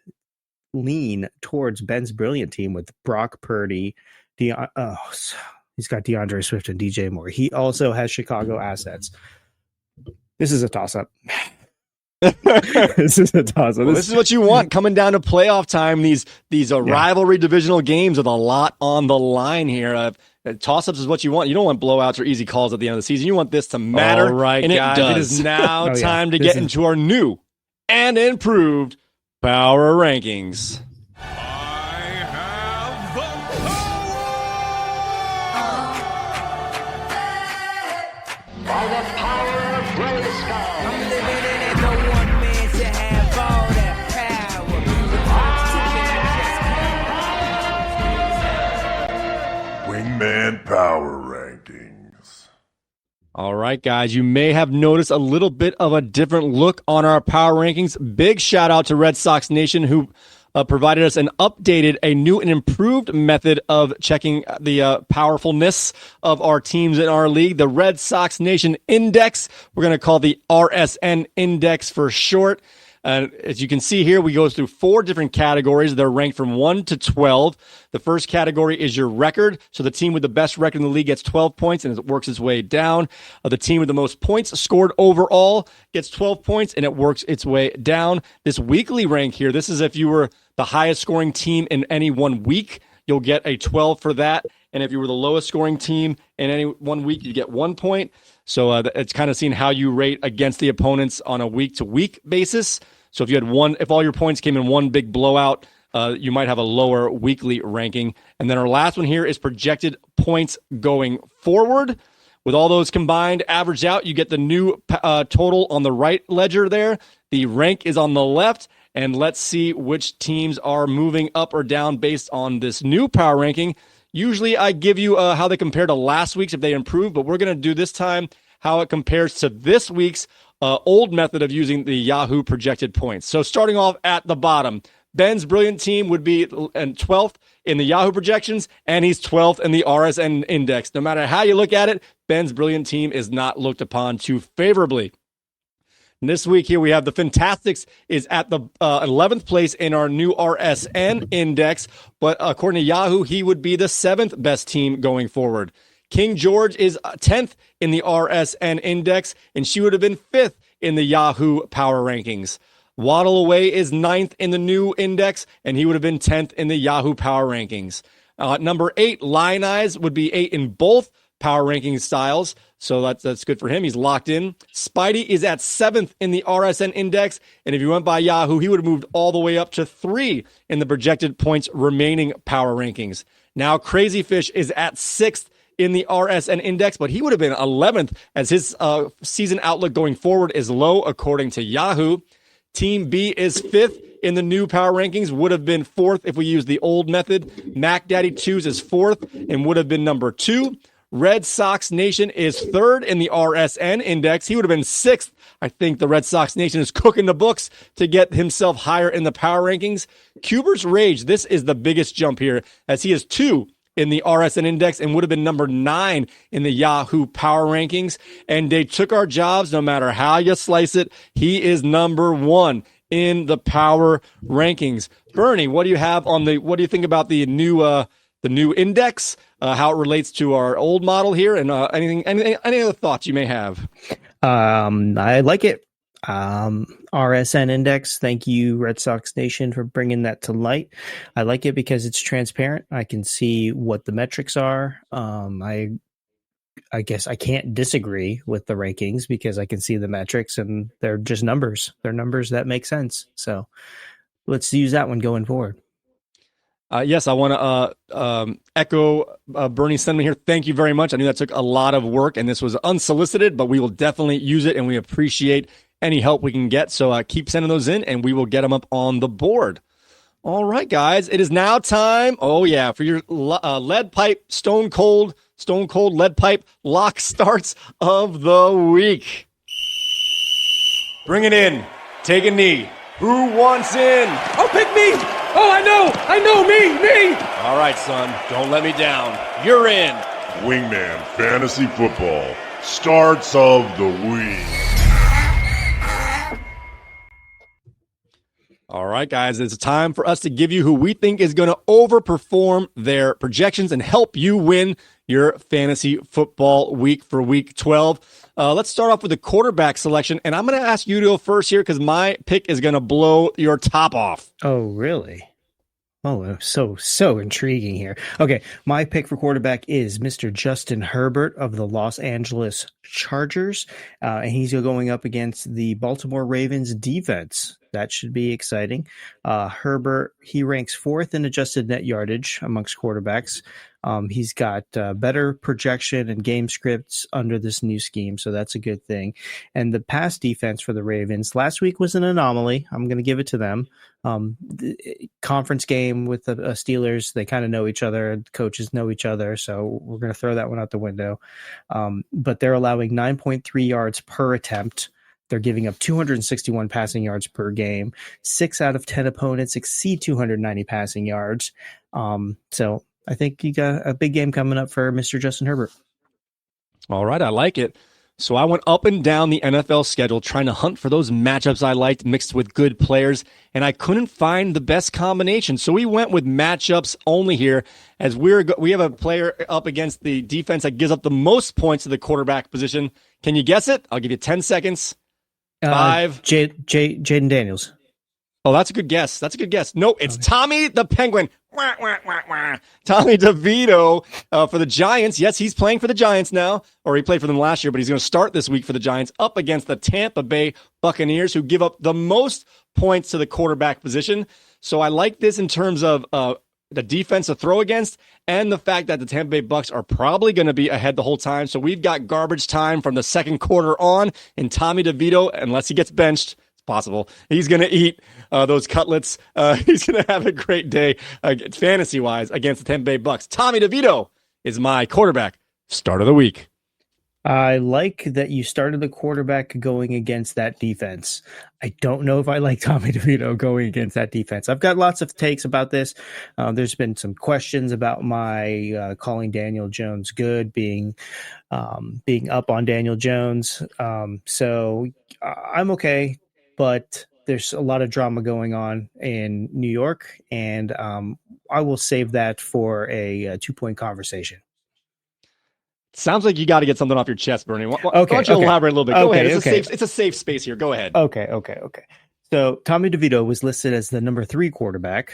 towards Ben's brilliant team with Brock Purdy. He's got DeAndre Swift and DJ Moore. He also has Chicago assets. This is a toss-up. This is a toss-up. This is what you want coming down to playoff time. These rivalry divisional games with a lot on the line here. Toss-ups is what you want. You don't want blowouts or easy calls at the end of the season. You want this to matter. All right, and guys. It does. It is now time to get into our new and improved power rankings. Wingman Power Rankings. All right, guys, you may have noticed a little bit of a different look on our power rankings. Big shout out to Red Sox Nation who provided us a new and improved method of checking the powerfulness of our teams in our league. The Red Sox Nation Index, we're going to call the RSN Index for short. As you can see here, we go through 4 different categories. They're ranked from 1 to 12. The first category is your record. So the team with the best record in the league gets 12 points, and it works its way down. The team with the most points scored overall gets 12 points, and it works its way down. This weekly rank here, this is if you were the highest scoring team in any one week, you'll get a 12 for that. And if you were the lowest scoring team in any one week, you get 1 point. So it's kind of seeing how you rate against the opponents on a week-to-week basis. So if all your points came in one big blowout, you might have a lower weekly ranking. And then our last one here is projected points going forward. With all those combined, averaged out, you get the new total on the right ledger there. The rank is on the left. And let's see which teams are moving up or down based on this new power ranking. Usually I give you how they compare to last week's if they improve, but we're going to do this time how it compares to this week's old method of using the Yahoo projected points. So starting off at the bottom, Ben's brilliant team would be 12th in the Yahoo projections, and he's 12th in the RSN index. No matter how you look at it, Ben's brilliant team is not looked upon too favorably. And this week here we have the Fantastics is at the 11th place in our new RSN index, but according to Yahoo, he would be the 7th best team going forward. King George is 10th in the RSN index, and she would have been 5th in the Yahoo power rankings. Waddle Away is 9th in the new index, and he would have been 10th in the Yahoo power rankings. Number 8, Lion Eyes would be 8 in both power ranking styles. So that's good for him. He's locked in. Spidey is at 7th in the RSN index. And if you went by Yahoo, he would have moved all the way up to 3 in the projected points remaining power rankings. Now, Crazy Fish is at 6th in the RSN index, but he would have been 11th as his season outlook going forward is low, according to Yahoo. Team B is 5th in the new power rankings, would have been 4th if we used the old method. Mac Daddy 2s is 4th and would have been number 2. Red Sox Nation is 3rd in the RSN index. He would have been 6th. I think the Red Sox Nation is cooking the books to get himself higher in the power rankings. Cuber's Rage, this is the biggest jump here, as he is 2 in the RSN index and would have been number 9 in the Yahoo power rankings. And they took our jobs no matter how you slice it. He is number 1 in the power rankings. Bernie, what do you think about the new index, how it relates to our old model here, and any other thoughts you may have? I like it. RSN index. Thank you, Red Sox Nation, for bringing that to light. I like it because it's transparent. I can see what the metrics are. I guess I can't disagree with the rankings because I can see the metrics and they're just numbers. They're numbers that make sense. So let's use that one going forward. Yes, I want to echo Bernie's sentiment here. Thank you very much. I knew that took a lot of work and this was unsolicited, but we will definitely use it and we appreciate any help we can get. So keep sending those in and we will get them up on the board. All right, guys, it is now time. Oh, yeah, for your lead pipe, stone cold lead pipe lock starts of the week. Bring it in. Take a knee. Who wants in? Oh, pick me! Oh, I know, me! All right, son, don't let me down. You're in. Wingman Fantasy Football starts of the week. All right, guys, it's time for us to give you who we think is going to overperform their projections and help you win your fantasy football week for week 12. Let's start off with the quarterback selection, and I'm going to ask you to go first here because my pick is going to blow your top off. Oh, really? Oh, so intriguing here. Okay, my pick for quarterback is Mr. Justin Herbert of the Los Angeles Chargers, and he's going up against the Baltimore Ravens defense. That should be exciting. Herbert, he ranks 4th in adjusted net yardage amongst quarterbacks. He's got better projection and game scripts under this new scheme, so that's a good thing. And the pass defense for the Ravens last week was an anomaly. I'm going to give it to them. The conference game with the Steelers, they kind of know each other. Coaches know each other, so we're going to throw that one out the window. But they're allowing 9.3 yards per attempt. They're giving up 261 passing yards per game. 6 out of 10 opponents exceed 290 passing yards. So I think you got a big game coming up for Mr. Justin Herbert. All right, I like it. So I went up and down the NFL schedule trying to hunt for those matchups I liked mixed with good players, and I couldn't find the best combination. So we went with matchups only here, as we have a player up against the defense that gives up the most points to the quarterback position. Can you guess it? I'll give you 10 seconds. 5. Jaden Daniels. Oh, that's a good guess. No, it's Tommy the Penguin. Tommy DeVito for the Giants. Yes, he's playing for the Giants now, or he played for them last year, but he's going to start this week for the Giants up against the Tampa Bay Buccaneers, who give up the most points to the quarterback position. So I like this in terms of the defense to throw against and the fact that the Tampa Bay Bucs are probably going to be ahead the whole time. So we've got garbage time from the second quarter on, and Tommy DeVito, unless he gets benched, it's possible, he's going to eat those cutlets. He's going to have a great day fantasy-wise against the Tampa Bay Bucs. Tommy DeVito is my quarterback start of the week. I like that you started the quarterback going against that defense. I don't know if I like Tommy DeVito going against that defense. I've got lots of takes about this. There's been some questions about my calling Daniel Jones good, being up on Daniel Jones. So I'm okay, but there's a lot of drama going on in New York, and I will save that for a 2-point conversation. Sounds like you got to get something off your chest, Bernie. Why don't you elaborate a little bit? Go ahead. It's a safe space here. Go ahead. Okay. So Tommy DeVito was listed as the number 3 quarterback.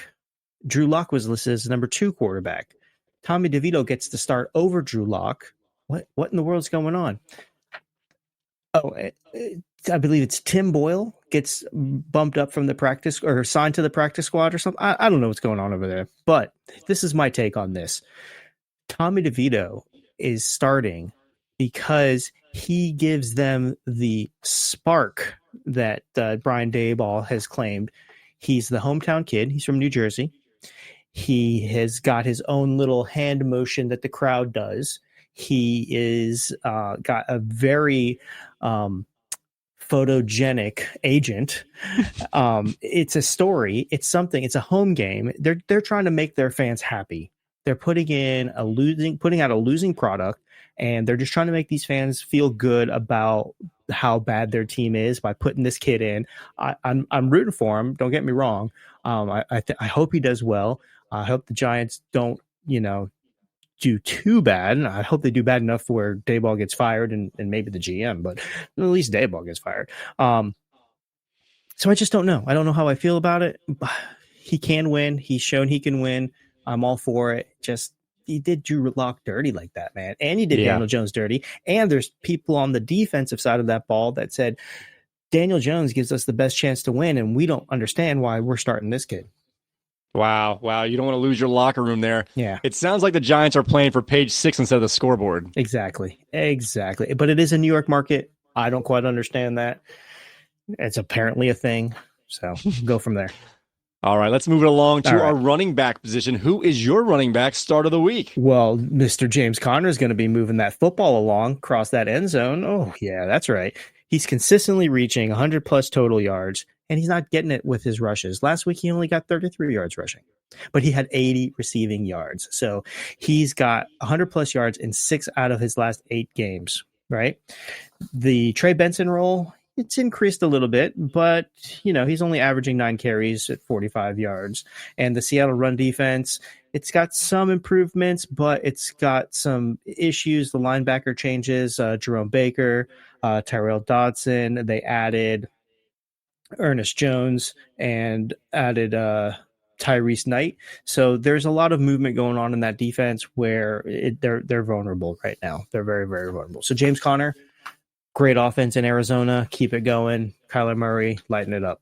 Drew Lock was listed as the number 2 quarterback. Tommy DeVito gets to start over Drew Lock, what in the world's going on? Oh, I believe it's Tim Boyle gets bumped up from the practice or signed to the practice squad or something. I don't know what's going on over there, but this is my take on this. Tommy DeVito is starting because he gives them the spark that Brian Daboll has claimed. He's the hometown kid. He's from New Jersey. He has got his own little hand motion that the crowd does. He is got a very photogenic agent. It's a story. It's something. It's a home game. They're trying to make their fans happy. They're putting out a losing product, and they're just trying to make these fans feel good about how bad their team is by putting this kid in. I'm rooting for him. Don't get me wrong. I hope he does well. I hope the Giants don't, do too bad. And I hope they do bad enough where Daboll gets fired and maybe the GM, but at least Daboll gets fired. So I just don't know. I don't know how I feel about it. He can win. He's shown he can win. I'm all for it. Just he did Drew Lock dirty like that, man. And he did Daniel Jones dirty. And there's people on the defensive side of that ball that said Daniel Jones gives us the best chance to win, and we don't understand why we're starting this kid. Wow. You don't want to lose your locker room there. Yeah. It sounds like the Giants are playing for page 6 instead of the scoreboard. Exactly. But it is a New York market. I don't quite understand that. It's apparently a thing. So go from there. All right, let's move it along to our running back position. Who is your running back start of the week? Well, Mr. James Conner is going to be moving that football along across that end zone. Oh, yeah, that's right. He's consistently reaching 100-plus total yards, and he's not getting it with his rushes. Last week, he only got 33 yards rushing, but he had 80 receiving yards. So he's got 100-plus yards in 6 out of his last 8 games, right? The Trey Benson role, it's increased a little bit, but, he's only averaging 9 carries at 45 yards. And the Seattle run defense, it's got some improvements, but it's got some issues. The linebacker changes, Jerome Baker, Tyrell Dodson. They added Ernest Jones and added Tyrese Knight. So there's a lot of movement going on in that defense where they're vulnerable right now. They're very, very vulnerable. So James Conner, great offense in Arizona. Keep it going. Kyler Murray, lighten it up.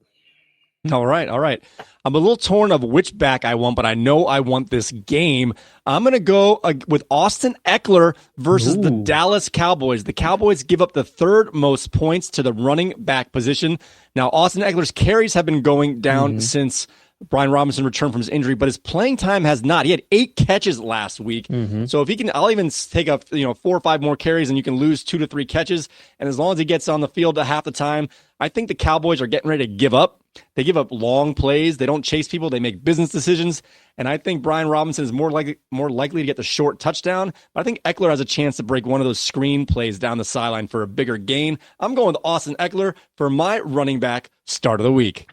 All right. I'm a little torn of which back I want, but I know I want this game. I'm going to go with Austin Eckler versus the Dallas Cowboys. The Cowboys give up the 3rd most points to the running back position. Now, Austin Eckler's carries have been going down since Brian Robinson returned from his injury, but his playing time has not. He had 8 catches last week. So if he can, I'll even take 4 or 5 more carries and you can lose 2 to 3 catches. And as long as he gets on the field at half the time, I think the Cowboys are getting ready to give up. They give up long plays. They don't chase people. They make business decisions. And I think Brian Robinson is more likely to get the short touchdown. But I think Eckler has a chance to break one of those screen plays down the sideline for a bigger gain. I'm going with Austin Eckler for my running back start of the week.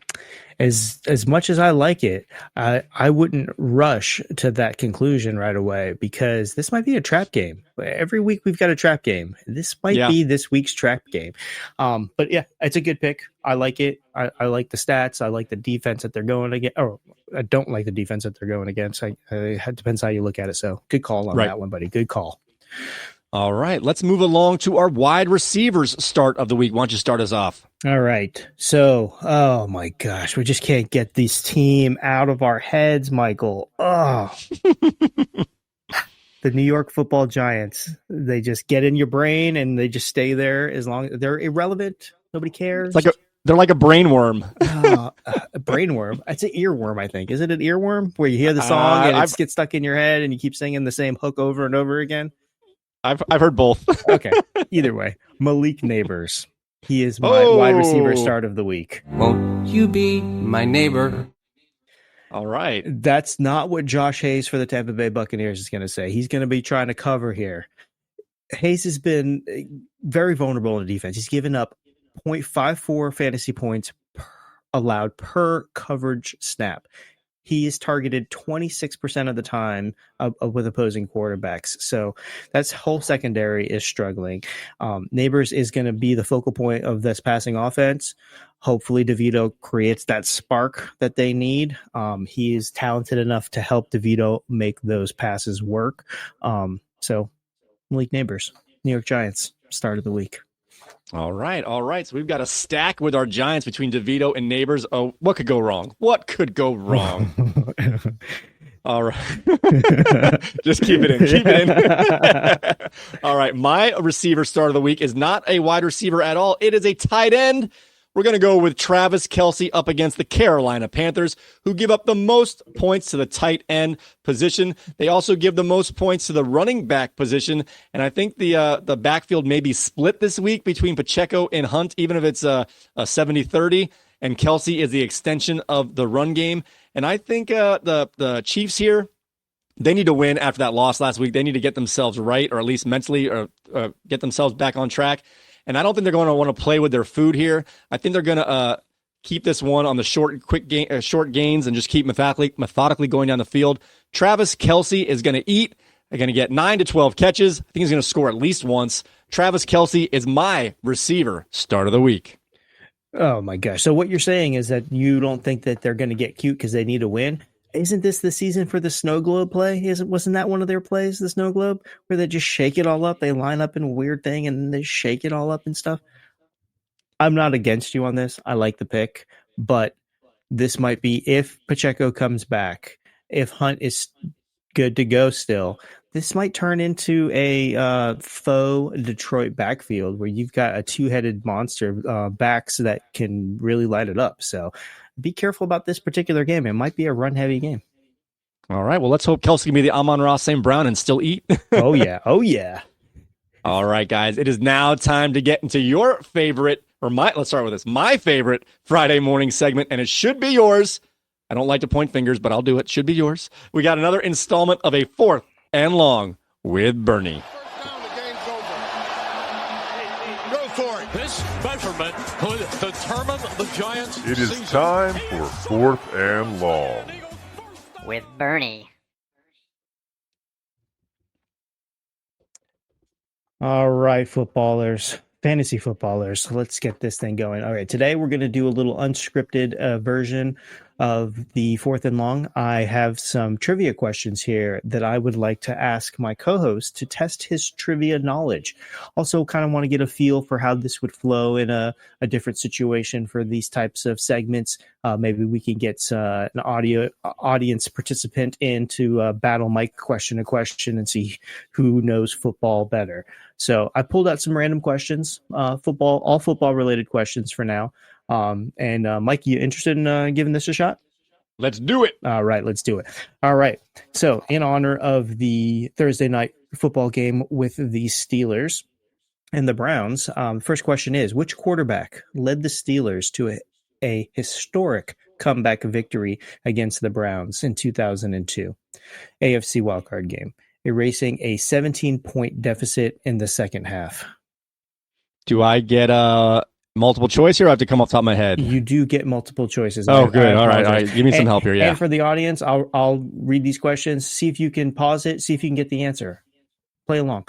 As much as I like it, I wouldn't rush to that conclusion right away because this might be a trap game. Every week we've got a trap game. This might be this week's trap game. But yeah, it's a good pick. I like it. I like the stats. I like the defense that they're going against. Or I don't like the defense that they're going against. It depends how you look at it. So good call on that one, buddy. Good call. All right, let's move along to our wide receivers start of the week. Why don't you start us off? All right. So, oh my gosh, we just can't get this team out of our heads, Michael. Oh, the New York Football Giants. They just get in your brain and they just stay there as long as they're irrelevant. Nobody cares. They're like a brain worm. A brain worm. It's an earworm, I think. Is it an earworm where you hear the song and it gets stuck in your head and you keep singing the same hook over and over again? I've heard both. Okay. Either way, Malik Neighbors. He is my wide receiver start of the week. Won't you be my neighbor? All right. That's not what Josh Hayes for the Tampa Bay Buccaneers is going to say. He's going to be trying to cover here. Hayes has been very vulnerable in the defense. He's given up 0.54 fantasy points allowed per coverage snap. He is targeted 26% of the time with opposing quarterbacks. So that's whole secondary is struggling. Neighbors is going to be the focal point of this passing offense. Hopefully DeVito creates that spark that they need. He is talented enough to help DeVito make those passes work. So Malik Neighbors. New York Giants, start of the week. All right. So we've got a stack with our Giants between DeVito and Neighbors. Oh, what could go wrong? All right. Just keep it in. All right. My receiver start of the week is not a wide receiver at all. It is a tight end. We're going to go with Travis Kelce up against the Carolina Panthers, who give up the most points to the tight end position. They also give the most points to the running back position. And I think the backfield may be split this week between Pacheco and Hunt, even if it's a 70-30. And Kelce is the extension of the run game. And I think the Chiefs here, they need to win after that loss last week. They need to get themselves right, or at least mentally, or get themselves back on track. And I don't think they're going to want to play with their food here. I think they're going to keep this one on the short gains and just keep methodically going down the field. Travis Kelce is going to eat. They're going to get 9 to 12 catches. I think he's going to score at least once. Travis Kelce is my receiver start of the week. Oh my gosh. So what you're saying is that you don't think that they're going to get cute because they need a win? Isn't this the season for the snow globe play? Wasn't that one of their plays, the snow globe, where they just shake it all up? They line up in a weird thing and they shake it all up and stuff. I'm not against you on this. I like the pick, but this might be, if Pacheco comes back, if Hunt is good to go still, this might turn into a faux Detroit backfield where you've got a two-headed monster backs that can really light it up. So be careful about this particular game. It might be a run-heavy game. All right. Well, let's hope Kelce can be the Amon-Ra St. Brown and still eat. Oh, yeah. All right, guys. It is now time to get into your favorite, let's start with this, my favorite Friday morning segment, and it should be yours. I don't like to point fingers, but I'll do it. Should be yours. We got another installment of a 4th and Long with Bernie. This measurement could determine the Giants' It is season. time for 4th and Long. With Bernie. All right, fantasy footballers, let's get this thing going. All right, today we're going to do a little unscripted version of the 4th and Long. I have some trivia questions here that I would like to ask my co-host to test his trivia knowledge. Also, kind of want to get a feel for how this would flow in a different situation for these types of segments. Maybe we can get an audience participant in to battle Mike question to question and see who knows football better. So I pulled out some random questions, all football related questions for now. Mike, you interested in giving this a shot? Let's do it. All right, let's do it. All right. So in honor of the Thursday night football game with the Steelers and the Browns, first question is, which quarterback led the Steelers to a historic comeback victory against the Browns in 2002 AFC wildcard game, erasing a 17-point deficit in the second half? Do I get multiple choice here? Or I have to come off the top of my head. You do get multiple choices. Oh, good. All right. Give me some help here. Yeah. And for the audience, I'll read these questions. See if you can pause it. See if you can get the answer. Play along.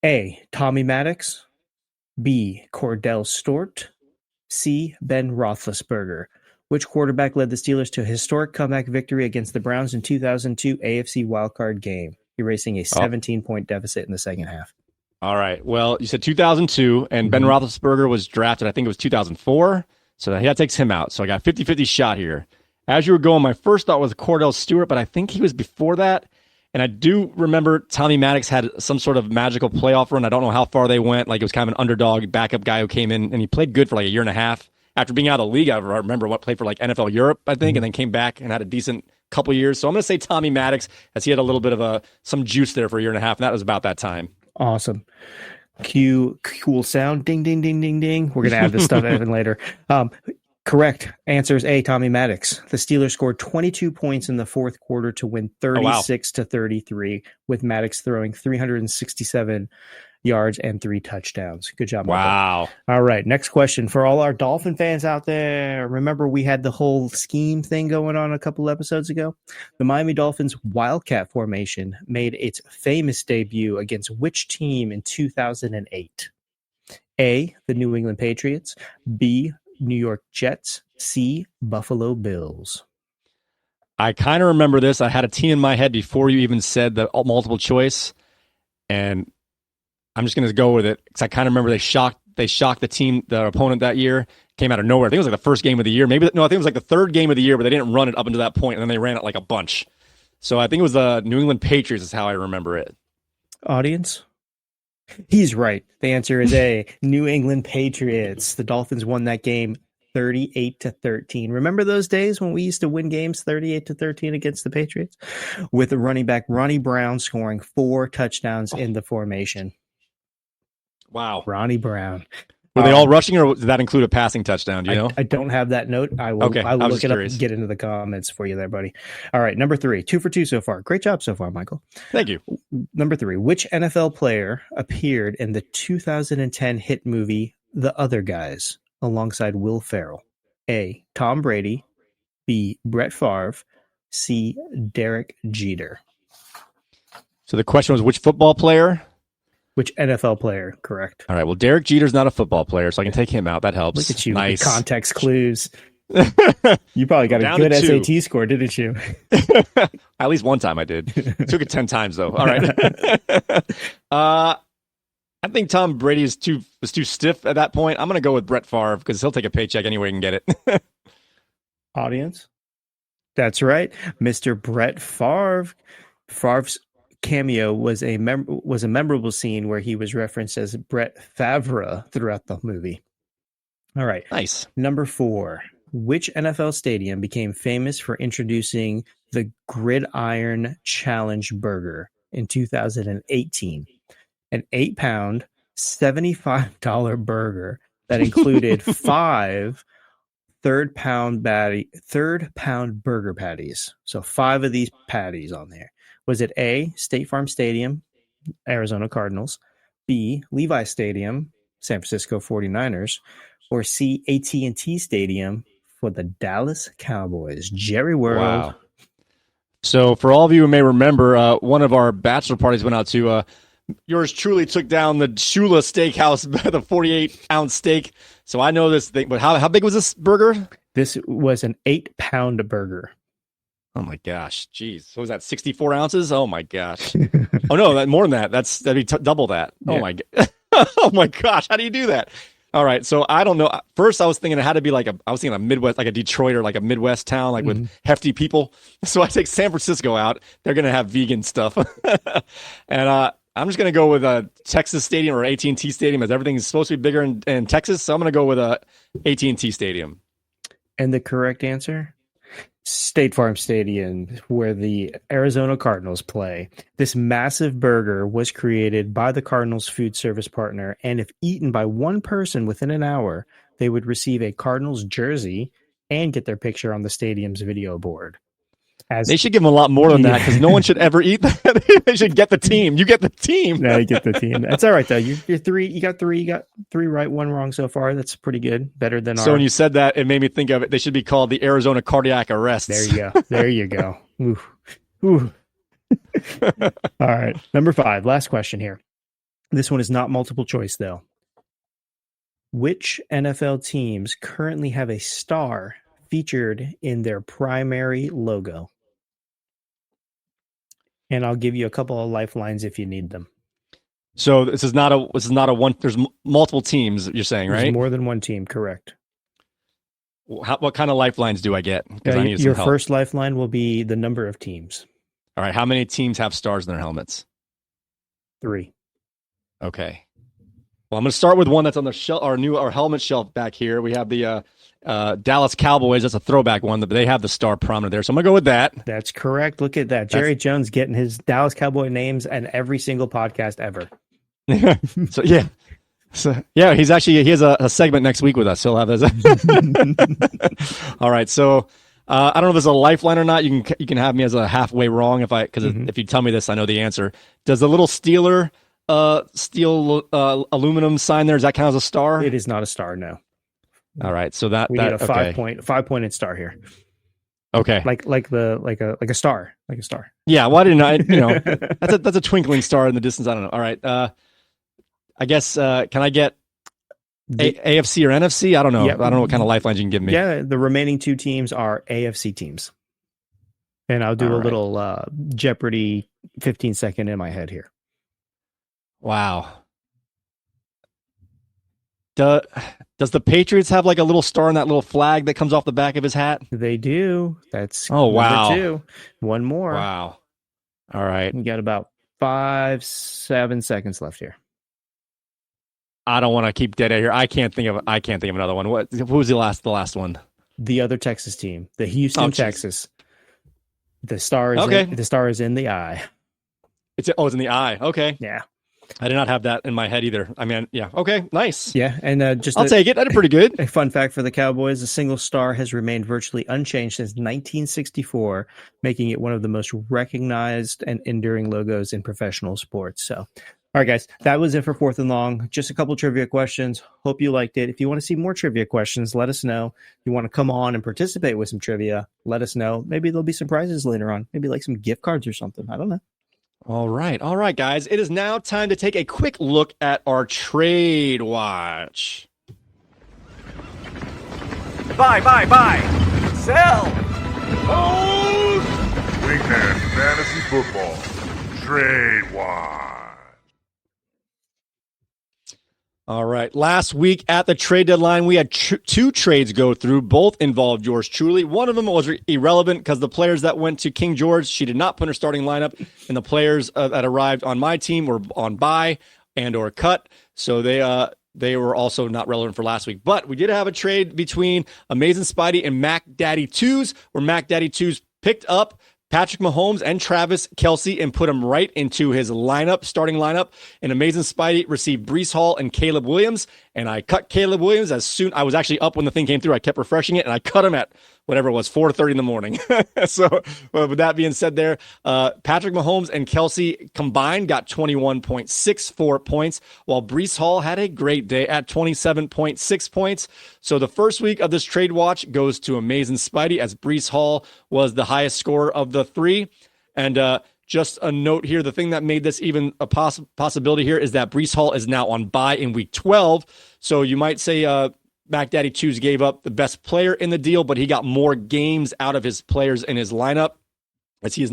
A, Tommy Maddox. B, Cordell Stewart. C, Ben Roethlisberger. Which quarterback led the Steelers to a historic comeback victory against the Browns in 2002 AFC wildcard game, erasing a 17-point deficit in the second half? All right. Well, you said 2002, and Ben Roethlisberger was drafted, I think it was 2004. So that takes him out. So I got a 50-50 shot here. As you were going, my first thought was Cordell Stewart, but I think he was before that. And I do remember Tommy Maddox had some sort of magical playoff run. I don't know how far they went. Like, it was kind of an underdog backup guy who came in, and he played good for like a year and a half. After being out of the league, I remember played for like NFL Europe, I think, and then came back and had a decent couple years. So I'm going to say Tommy Maddox, as he had a little bit of some juice there for a year and a half, and that was about that time. Awesome. Cue cool sound. Ding, ding, ding, ding, ding. We're going to add this stuff in later. Correct. Answer is A, Tommy Maddox. The Steelers scored 22 points in the fourth quarter to win 36-33, with Maddox throwing 367 yards and 3 touchdowns. Good job, Michael. Wow. All right, next question. For all our Dolphin fans out there, remember we had the whole scheme thing going on a couple episodes ago? The Miami Dolphins Wildcat formation made its famous debut against which team in 2008? A, the New England Patriots. B, New York Jets. C, Buffalo Bills. I kind of remember this. I had a team in my head before you even said the multiple choice, and I'm just going to go with it because I kind of remember they shocked the opponent that year. Came out of nowhere. I think it was like the first game of the year. I think it was like the third game of the year, but they didn't run it up until that point, and then they ran it like a bunch. So I think it was the New England Patriots is how I remember it. Audience? He's right. The answer is A, New England Patriots. The Dolphins won that game 38-13. Remember those days when we used to win games 38-13 against the Patriots? With the running back Ronnie Brown scoring 4 touchdowns in the formation. Wow. Ronnie Brown. Were they all rushing, or did that include a passing touchdown? Do you know? I don't have that note. I will look it up and get into the comments for you there, buddy. All right, number 3. 2 for 2 so far. Great job so far, Michael. Thank you. Number 3. Which NFL player appeared in the 2010 hit movie The Other Guys alongside Will Ferrell? A, Tom Brady. B, Brett Favre. C, Derek Jeter. So the question was which football player? Which NFL player, correct. All right, well, Derek Jeter's not a football player, so I can take him out. That helps. Look at you, nice. Context clues. You probably got a good SAT score, didn't you? At least one time I did. Took it 10 times, though. All right. I think Tom Brady was too stiff at that point. I'm going to go with Brett Favre because he'll take a paycheck anywhere he can get it. Audience? That's right. Mr. Brett Favre. Favre's cameo was a memorable scene where he was referenced as Brett Favre throughout the movie. All right. Nice. Number 4. Which NFL stadium became famous for introducing the Gridiron Challenge Burger in 2018? An 8-pound, $75 burger that included 5 third-pound burger patties. So 5 of these patties on there. Was it A, State Farm Stadium, Arizona Cardinals, B, Levi Stadium, San Francisco 49ers, or C, AT&T Stadium for the Dallas Cowboys? Jerry World. Wow. So for all of you who may remember, one of our bachelor parties went out to yours truly took down the Shula Steakhouse, the 48-ounce steak. So I know this thing, but how big was this burger? This was an 8-pound burger. Oh my gosh, jeez! So was that 64 ounces? Oh my gosh! Oh no, more than that. That'd be double that. Yeah. Oh my oh my gosh! How do you do that? All right, so I don't know. First, I was thinking it had to be I was thinking a Midwest, like a Detroit or like a Midwest town, like with hefty people. So I take San Francisco out. They're gonna have vegan stuff, and I'm just gonna go with a Texas Stadium or AT&T Stadium, as everything is supposed to be bigger in Texas. So I'm gonna go with a AT&T Stadium. And the correct answer? State Farm Stadium, where the Arizona Cardinals play. This massive burger was created by the Cardinals food service partner, and if eaten by one person within an hour, they would receive a Cardinals jersey and get their picture on the stadium's video board. They should give them a lot more than that because no one should ever eat that. They should get the team. You get the team. No, you get the team. That's all right though. You're 3. You got 3. You got 3 right, 1 wrong so far. That's pretty good. Better than So when you said that, it made me think of it. They should be called the Arizona Cardiac Arrests. There you go. There you go. Ooh. Ooh. All right. Number 5. Last question here. This one is not multiple choice though. Which NFL teams currently have a star featured in their primary logo? And I'll give you a couple of lifelines if you need them. So this is not a one. There's multiple teams. You're saying, right? There's more than one team. Correct. What kind of lifelines do I get? I need your some help. First lifeline will be the number of teams. All right. How many teams have stars in their helmets? 3. Okay. Well, I'm going to start with one that's on the shelf, our helmet shelf back here. We have the Dallas Cowboys. That's a throwback one, but they have the star prominent there. So I'm going to go with that. That's correct. Look at that. Jerry Jones getting his Dallas Cowboy names in every single podcast ever. He has a segment next week with us. He'll have this. All right. So I don't know if there's a lifeline or not. You can have me as a halfway wrong if you tell me this, I know the answer. Does the little Steeler steel aluminum sign there, does that count as a star? It is not a star, no. All right, so we need a 5-pointed star here. Okay, like a star, like a star. Yeah, why didn't I? That's a twinkling star in the distance. I don't know. All right, I guess can I get AFC or NFC? I don't know. Yep. I don't know what kind of lifelines you can give me. Yeah, the remaining 2 teams are AFC teams, and I'll do a little Jeopardy 15-second in my head here. Wow. Does the Patriots have like a little star on that little flag that comes off the back of his hat? They do. That's wow. number 2. One more. Wow. All right. You got about 5-7 seconds left here. I don't want to keep dead air here. I can't think of another one. What was the last one? The other Texas team, the Houston, Texas. The star is the star is in the eye. It's in the eye. Okay. Yeah. I did not have that in my head either. I mean, yeah. Okay. Nice. Yeah. And I'll take it. That's pretty good. A fun fact for the Cowboys, a single star has remained virtually unchanged since 1964, making it one of the most recognized and enduring logos in professional sports. So, all right, guys, that was it for 4th and Long. Just a couple trivia questions. Hope you liked it. If you want to see more trivia questions, let us know. If you want to come on and participate with some trivia, let us know. Maybe there'll be some prizes later on. Maybe like some gift cards or something. I don't know. All right, guys. It is now time to take a quick look at our trade watch. Buy. Sell. Wingman Fantasy Football Trade Watch. All right. Last week at the trade deadline, we had 2 trades go through. Both involved yours truly. One of them was irrelevant because the players that went to King George, she did not put in her starting lineup, and the players that arrived on my team were on bye and or cut. So they were also not relevant for last week. But we did have a trade between Amazing Spidey and Mac Daddy 2s, where Mac Daddy 2s picked up Patrick Mahomes and Travis Kelce and put him right into his starting lineup. And Amazing Spidey received Breece Hall and Caleb Williams. And I cut Caleb Williams I was actually up when the thing came through. I kept refreshing it, and I cut him at whatever it was, 4:30 in the morning. So with that being said there, Patrick Mahomes and Kelce combined got 21.64 points, while Breece Hall had a great day at 27.6 points. So the first week of this trade watch goes to Amazing Spidey, as Breece Hall was the highest scorer of the 3. And just a note here, the thing that made this even a possibility here is that Breece Hall is now on bye in week 12. So you might say Mac Daddy 2s gave up the best player in the deal, but he got more games out of his players in his lineup, as he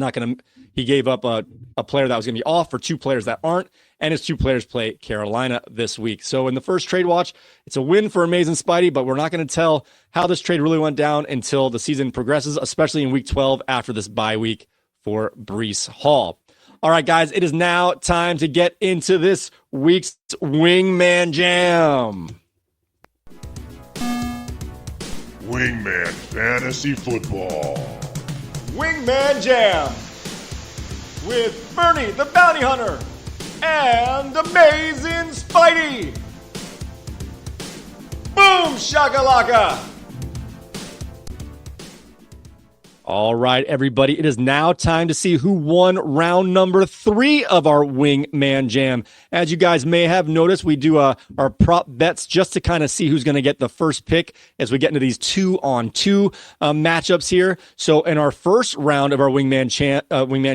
gave up a player that was going to be off for 2 players that aren't, and his 2 players play Carolina this week. So in the first trade watch, it's a win for Amazing Spidey, but we're not going to tell how this trade really went down until the season progresses, especially in week 12 after this bye week for Breece Hall. All right, guys, it is now time to get into this week's Wingman Jam. Wingman Fantasy Football. Wingman Jam with Bernie the Bounty Hunter and Amazing Spidey. Boom shakalaka. All right, everybody. It is now time to see who won round number 3 of our Wingman Jam. As you guys may have noticed, we do our prop bets just to kind of see who's going to get the first pick as we get into these 2-on-2 matchups here. So in our first round of our Wingman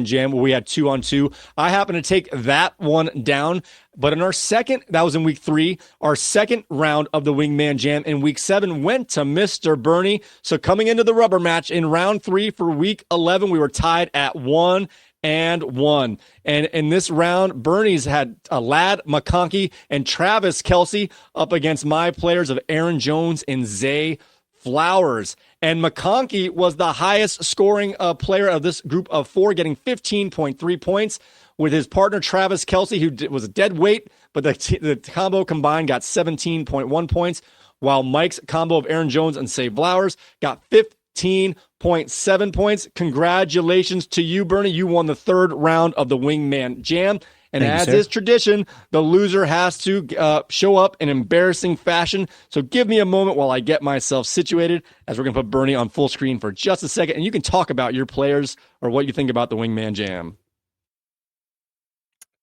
Jam, where we had 2-on-2, I happen to take that one down. But in our second, that was in week 3, our second round of the Wingman Jam in week 7 went to Mr. Bernie. So coming into the rubber match in round 3 for week 11, we were tied at 1-1. And in this round, Bernie's had Ladd McConkey and Travis Kelce up against my players of Aaron Jones and Zay Flowers. And McConkey was the highest scoring player of this group of 4, getting 15.3 points. With his partner, Travis Kelce, who was a dead weight, but the combo combined got 17.1 points, while Mike's combo of Aaron Jones and Zay Flowers got 15.7 points. Congratulations to you, Bernie. You won the 3rd round of the Wingman Jam. And as is tradition, the loser has to show up in embarrassing fashion. So give me a moment while I get myself situated, as we're going to put Bernie on full screen for just a second. And you can talk about your players or what you think about the Wingman Jam.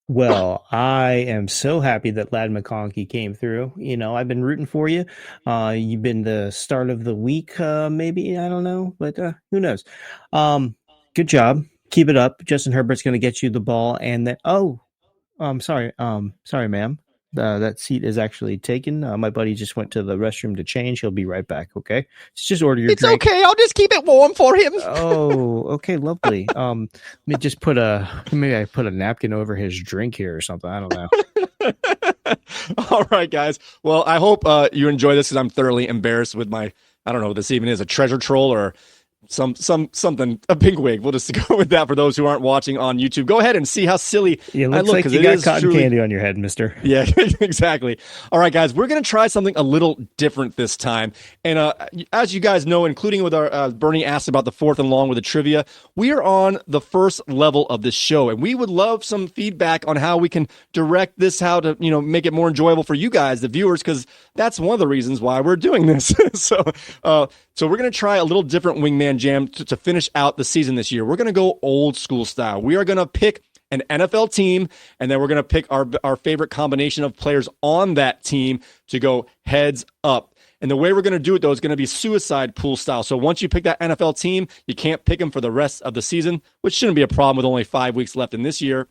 Well, I am so happy that Ladd McConkey came through. You know, I've been rooting for you. You've been the start of the week, maybe. I don't know, but who knows? Good job. Keep it up. Justin Herbert's going to get you the ball. And then, sorry, ma'am. That seat is actually taken. My buddy just went to the restroom to change. He'll be right back, okay? Just order your drink. It's okay. I'll just keep it warm for him. Oh, okay, lovely. Let me just maybe I put a napkin over his drink here or something. I don't know. All right, guys. Well, I hope you enjoy this because I'm thoroughly embarrassed with my, I don't know what this even is, a treasure troll or something, a pink wig. We'll just go with that for those who aren't watching on YouTube. Go ahead and see how silly It I looks look. like 'Cause you it got is cotton truly- candy on your head, mister. Yeah, exactly. All right, guys, we're going to try something a little different this time. And as you guys know, including with our Bernie asked about the fourth and long with the trivia, we are on the first level of this show, and we would love some feedback on how we can direct this, how to make it more enjoyable for you guys, the viewers, because that's one of the reasons why we're doing this. So we're going to try a little different Wingman Jam to finish out the season this year. We're going to go old school style. We are going to pick an NFL team, and then we're going to pick our favorite combination of players on that team to go heads up. And the way we're going to do it, though, is going to be suicide pool style. So once you pick that NFL team, you can't pick them for the rest of the season, which shouldn't be a problem with only 5 weeks left in this year.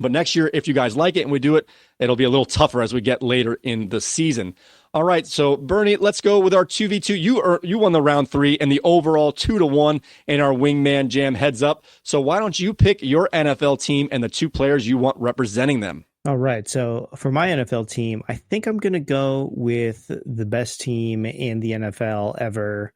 But next year, if you guys like it and we do it, it'll be a little tougher as we get later in the season. All right, so Bernie, let's go with our 2v2. You won the round 3 and the overall 2-1 in our Wingman Jam heads up. So why don't you pick your NFL team and the 2 players you want representing them? All right. So for my NFL team, I think I'm going to go with the best team in the NFL ever.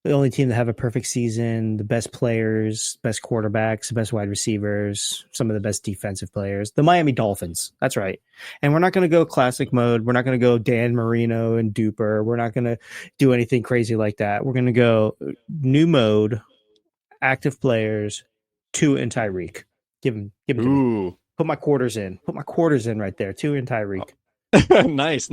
The only team that have a perfect season, the best players, best quarterbacks, best wide receivers, some of the best defensive players, the Miami Dolphins. That's right. And we're not going to go classic mode. We're not going to go Dan Marino and Duper. We're not going to do anything crazy like that. We're going to go new mode, active players, Tua and Tyreek. Give him to me. Put my quarters in. Put my quarters in right there. Tua and Tyreek. Nice.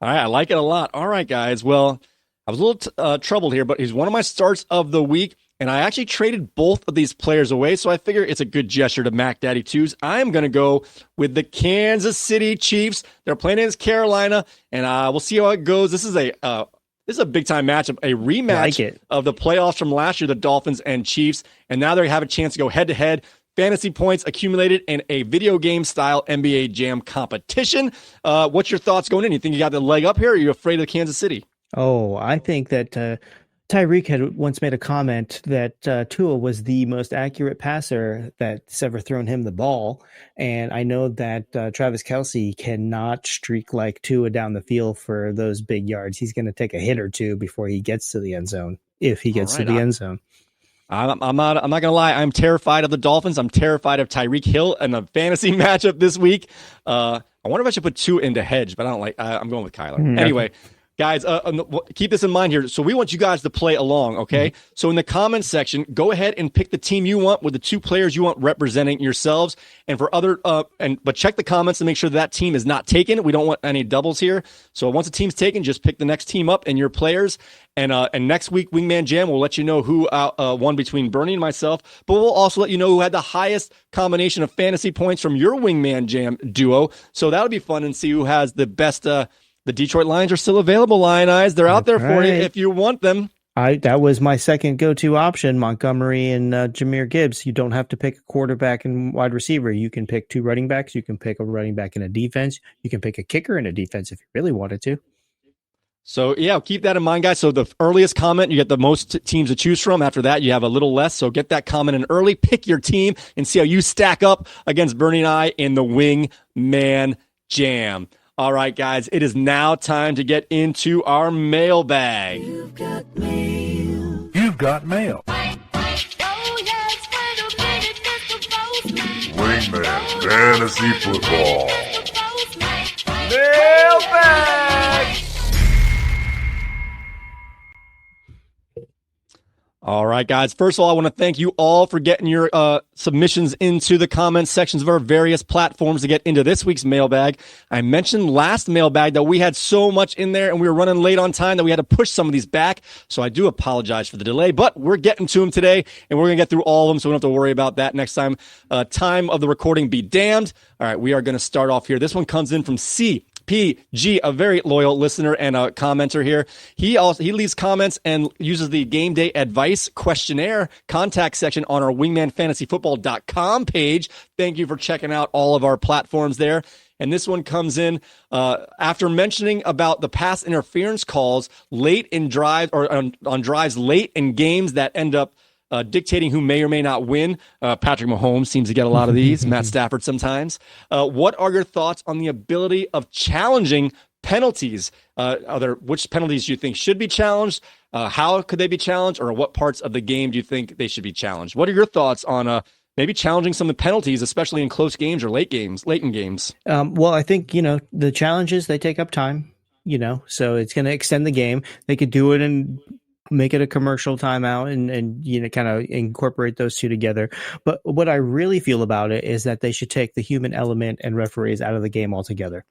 All right, I like it a lot. All right, guys. Well, I was a little troubled here, but he's one of my starts of the week, and I actually traded both of these players away, so I figure it's a good gesture to Mac Daddy 2s. I'm going to go with the Kansas City Chiefs. They're playing against Carolina, and we'll see how it goes. This is a big-time matchup, a rematch of the playoffs from last year, the Dolphins and Chiefs, and now they have a chance to go head-to-head. Fantasy points accumulated in a video game-style NBA Jam competition. What's your thoughts going in? You think you got the leg up here, or are you afraid of Kansas City? Oh, I think that Tyreek had once made a comment that Tua was the most accurate passer that's ever thrown him the ball. And I know that Travis Kelce cannot streak like Tua down the field for those big yards. He's going to take a hit or two before he gets to the end zone, if he gets to the end zone. I'm not going to lie. I'm terrified of the Dolphins. I'm terrified of Tyreek Hill in a fantasy matchup this week. I wonder if I should put Tua into hedge, but I don't like. I'm going with Kyler. Anyway. Guys, keep this in mind here. So we want you guys to play along, okay? Mm-hmm. So in the comments section, go ahead and pick the team you want with the 2 players you want representing yourselves. And for other, but check the comments to make sure that team is not taken. We don't want any doubles here. So once a team's taken, just pick the next team up and your players. And next week, Wingman Jam will let you know who won between Bernie and myself. But we'll also let you know who had the highest combination of fantasy points from your Wingman Jam duo. So that'll be fun and see who has the best. The Detroit Lions are still available, Lion Eyes. They're out there for you if you want them. That was my second go-to option, Montgomery and Jahmyr Gibbs. You don't have to pick a quarterback and wide receiver. You can pick 2 running backs. You can pick a running back in a defense. You can pick a kicker in a defense if you really wanted to. So, yeah, keep that in mind, guys. So the earliest comment, you get the most teams to choose from. After that, you have a little less. So get that comment in early. Pick your team and see how you stack up against Bernie and I in the Wingman Jam. All right, guys, it is now time to get into our mailbag. You've got mail. You've got mail. Wingman Fantasy Football. Mailbag! All right, guys. First of all, I want to thank you all for getting your submissions into the comments sections of our various platforms to get into this week's mailbag. I mentioned last mailbag that we had so much in there and we were running late on time that we had to push some of these back. So I do apologize for the delay, but we're getting to them today and we're going to get through all of them so we don't have to worry about that next time. Time of the recording be damned. All right, we are going to start off here. This one comes in from PG, a very loyal listener and a commenter here. He leaves comments and uses the game day advice questionnaire contact section on our wingmanfantasyfootball.com page. Thank you for checking out all of our platforms there. And this one comes in after mentioning about the pass interference calls late in drive or on drives late in games that end up dictating who may or may not win. Patrick Mahomes seems to get a lot of these. Matt Stafford sometimes. What are your thoughts on the ability of challenging penalties? Which penalties do you think should be challenged? How could they be challenged? Or what parts of the game do you think they should be challenged? What are your thoughts on maybe challenging some of the penalties, especially in close games or late in games? Well, I think, the challenges, they take up time, so it's going to extend the game. They could do it and make it a commercial timeout and kind of incorporate those two together. But what I really feel about it is that they should take the human element and referees out of the game altogether.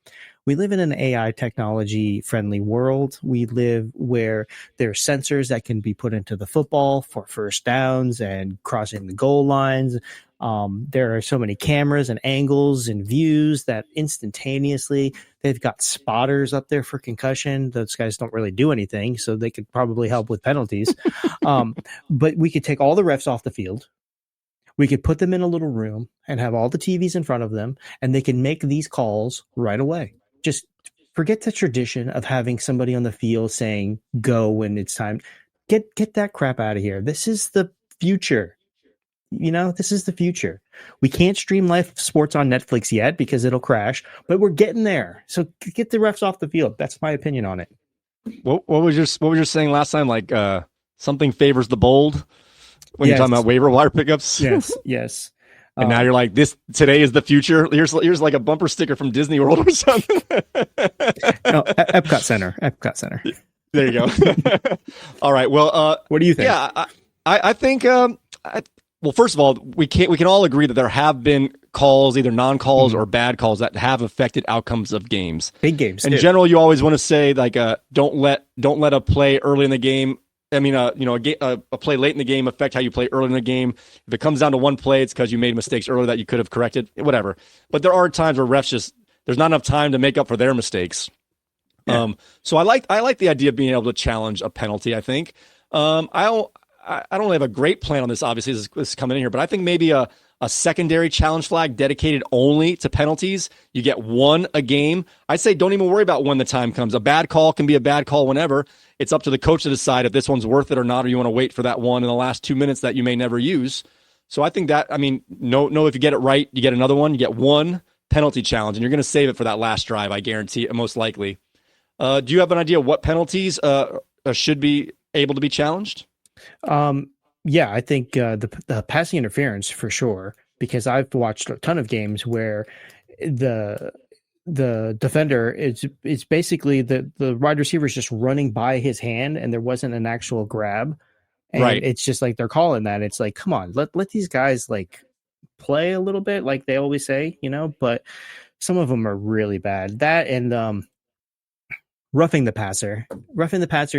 We live in an AI technology friendly world. We live where there are sensors that can be put into the football for first downs and crossing the goal lines. There are so many cameras and angles and views that instantaneously, they've got spotters up there for concussion. Those guys don't really do anything, so they could probably help with penalties. But we could take all the refs off the field. We could put them in a little room and have all the TVs in front of them, and they can make these calls right away. Just forget the tradition of having somebody on the field saying go when it's time. Get that crap out of here. This is the future. This is the future. We can't stream live sports on Netflix yet because it'll crash, but we're getting there. So get the refs off the field. That's my opinion on it. What was your saying last time? Like something favors the bold when you're talking about waiver wire pickups. Yes. And now you're like, today is the future. Here's like a bumper sticker from Disney World or something. No, Epcot Center. There you go. All right. Well, what do you think? Yeah, I think. Well, first of all, we can all agree that there have been calls, either non-calls or bad calls, that have affected outcomes of games. Big games. In general, you always want to say like, don't let a play early in the game. I mean, a play late in the game affect how you play early in the game. If it comes down to one play, it's because you made mistakes earlier that you could have corrected. Whatever. But there are times where refs there's not enough time to make up for their mistakes. Yeah. So I like the idea of being able to challenge a penalty. I think. I don't really have a great plan on this. Obviously, this is coming in here, but I think maybe a secondary challenge flag dedicated only to penalties. You get one a game. I'd say don't even worry about when the time comes. A bad call can be a bad call whenever. It's up to the coach to decide if this one's worth it or not, or you want to wait for that one in the last 2 minutes that you may never use. So I think that, if you get it right, you get another one. You get one penalty challenge, and you're going to save it for that last drive, I guarantee it, most likely. Do you have an idea what penalties should be able to be challenged? Yeah, I think the passing interference for sure, because I've watched a ton of games where the defender is basically the wide receiver is just running by his hand and there wasn't an actual grab. And right. It's just like they're calling that. It's like, come on, let these guys like play a little bit, like they always say, but some of them are really bad. That and roughing the passer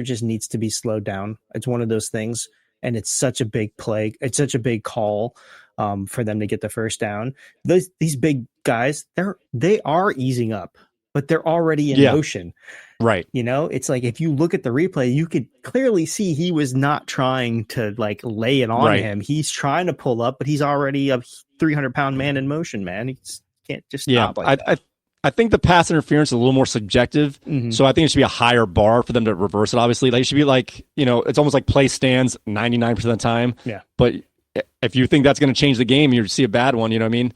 just needs to be slowed down. It's one of those things, and it's such a big play. It's such a big call for them to get the first down. These big guys, they are easing up, but they're already in motion. Right. It's like if you look at the replay, you could clearly see he was not trying to like lay it on him. He's trying to pull up, but he's already a 300-pound man in motion, man. He can't just stop like that. I think the pass interference is a little more subjective, so I think it should be a higher bar for them to reverse it. Obviously, like it should be like it's almost like play stands 99% of the time. Yeah. But if you think that's going to change the game, you see a bad one. You know what I mean?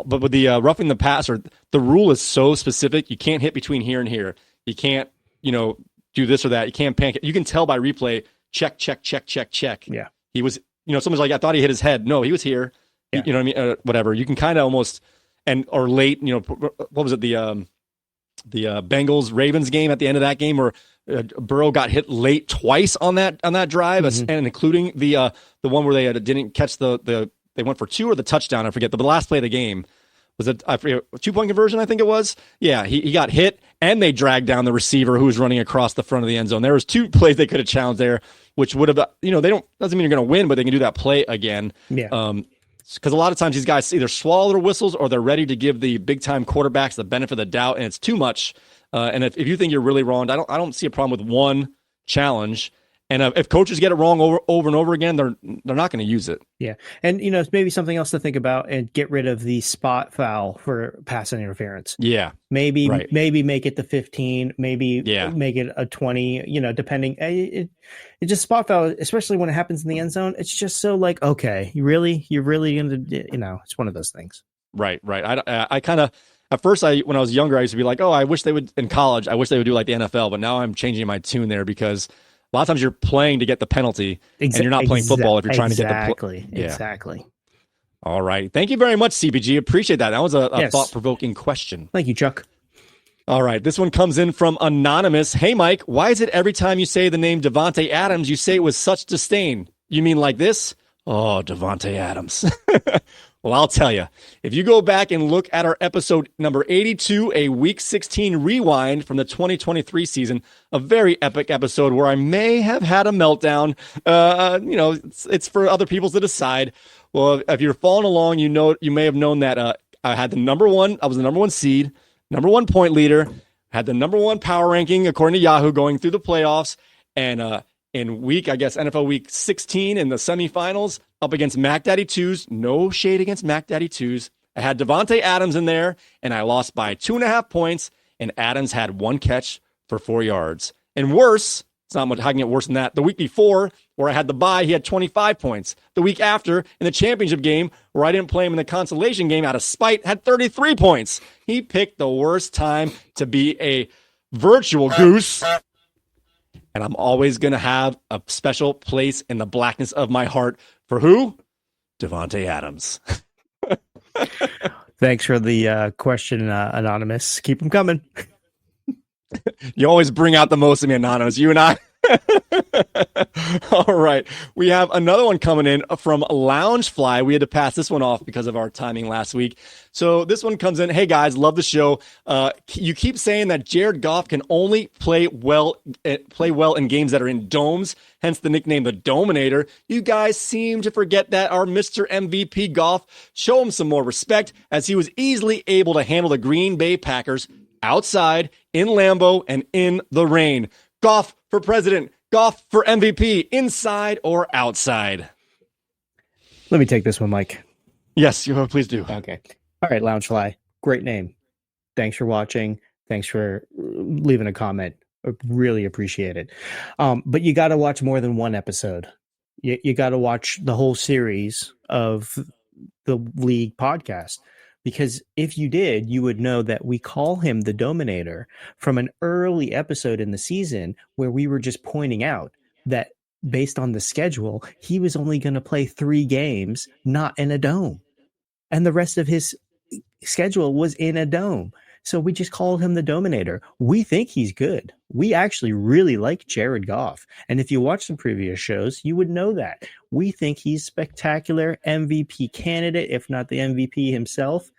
But with the roughing the passer, the rule is so specific. You can't hit between here and here. You can't do this or that. You can't pancake. You can tell by replay. Check. Yeah. He was someone's like, I thought he hit his head. No, he was here. Yeah. You know what I mean? Whatever. You can kind of almost. Or late, what was it? The Bengals Ravens game at the end of that game where Burrow got hit late twice on that drive, and including the one where they didn't catch they went for two or the touchdown. I forget the last play of the game was it. I forget, a 2-point conversion. I think it was. Yeah, he got hit and they dragged down the receiver who was running across the front of the end zone. There was 2 plays they could have challenged there, which would have doesn't mean you're going to win, but they can do that play again. Yeah. Because a lot of times these guys either swallow their whistles or they're ready to give the big-time quarterbacks the benefit of the doubt, and it's too much. And if you think you're really wrong, I don't see a problem with one challenge. And if coaches get it wrong over and over again, they're not going to use it. Yeah. And, it's maybe something else to think about and get rid of the spot foul for pass interference. Yeah. Maybe Right. make it the 15, maybe make it a 20, depending. It just spot foul, especially when it happens in the end zone. It's just so like, okay, you're really going to, it's one of those things. Right. I kind of, at first, when I was younger, I used to be like, oh, I wish they would, in college, I wish they would do like the NFL. But now I'm changing my tune there because a lot of times you're playing to get the penalty, and you're not playing football if you're trying to get the Exactly. All right. Thank you very much, CBG. Appreciate that. That was a Yes. thought-provoking question. Thank you, Chuck. All right. This one comes in from Anonymous. Hey, Mike, why is it every time you say the name Davante Adams, you say it with such disdain? You mean like this? Oh, Davante Adams. Well, I'll tell you. If you go back and look at our episode number 82, a Week 16 rewind from the 2023 season, a very epic episode where I may have had a meltdown. It's for other people to decide. Well, if you're following along, you may have known that I had I was the number one seed, number one point leader, had the number one power ranking according to Yahoo going through the playoffs, and in NFL Week 16 in the semifinals up against Mac Daddy 2s. No shade against Mac Daddy 2s. I had Davante Adams in there, and I lost by 2.5 points, and Adams had 1 catch for 4 yards. And worse, it's not much, how can it get worse than that? The week before, where I had the bye, he had 25 points. The week after, in the championship game, where I didn't play him in the consolation game out of spite, had 33 points. He picked the worst time to be a virtual goose. And I'm always going to have a special place in the blackness of my heart for who? Davante Adams. Thanks for the question, Anonymous. Keep them coming. You always bring out the most of me, Anonymous. You and I. All right. We have another one coming in from Loungefly. We had to pass this one off because of our timing last week. So this one comes in. Hey, guys, love the show. You keep saying that Jared Goff can only play well in games that are in domes, hence the nickname the Dominator. You guys seem to forget that our Mr. MVP Goff, show him some more respect, as he was easily able to handle the Green Bay Packers outside, in Lambeau, and in the rain. Goff for president, Goff for MVP, inside or outside? Let me take this one, Mike. Yes, please do. Okay. All right, Loungefly. Great name. Thanks for watching. Thanks for leaving a comment. I really appreciate it. But you got to watch more than one episode. You got to watch the whole series of the League podcast. Because if you did, you would know that we call him the Dominator from an early episode in the season where we were just pointing out that based on the schedule, he was only going to play 3 games, not in a dome. And the rest of his schedule was in a dome. So we just called him the Dominator. We think he's good. We actually really like Jared Goff. And if you watch some previous shows, you would know that. We think he's spectacular, MVP candidate, if not the MVP himself.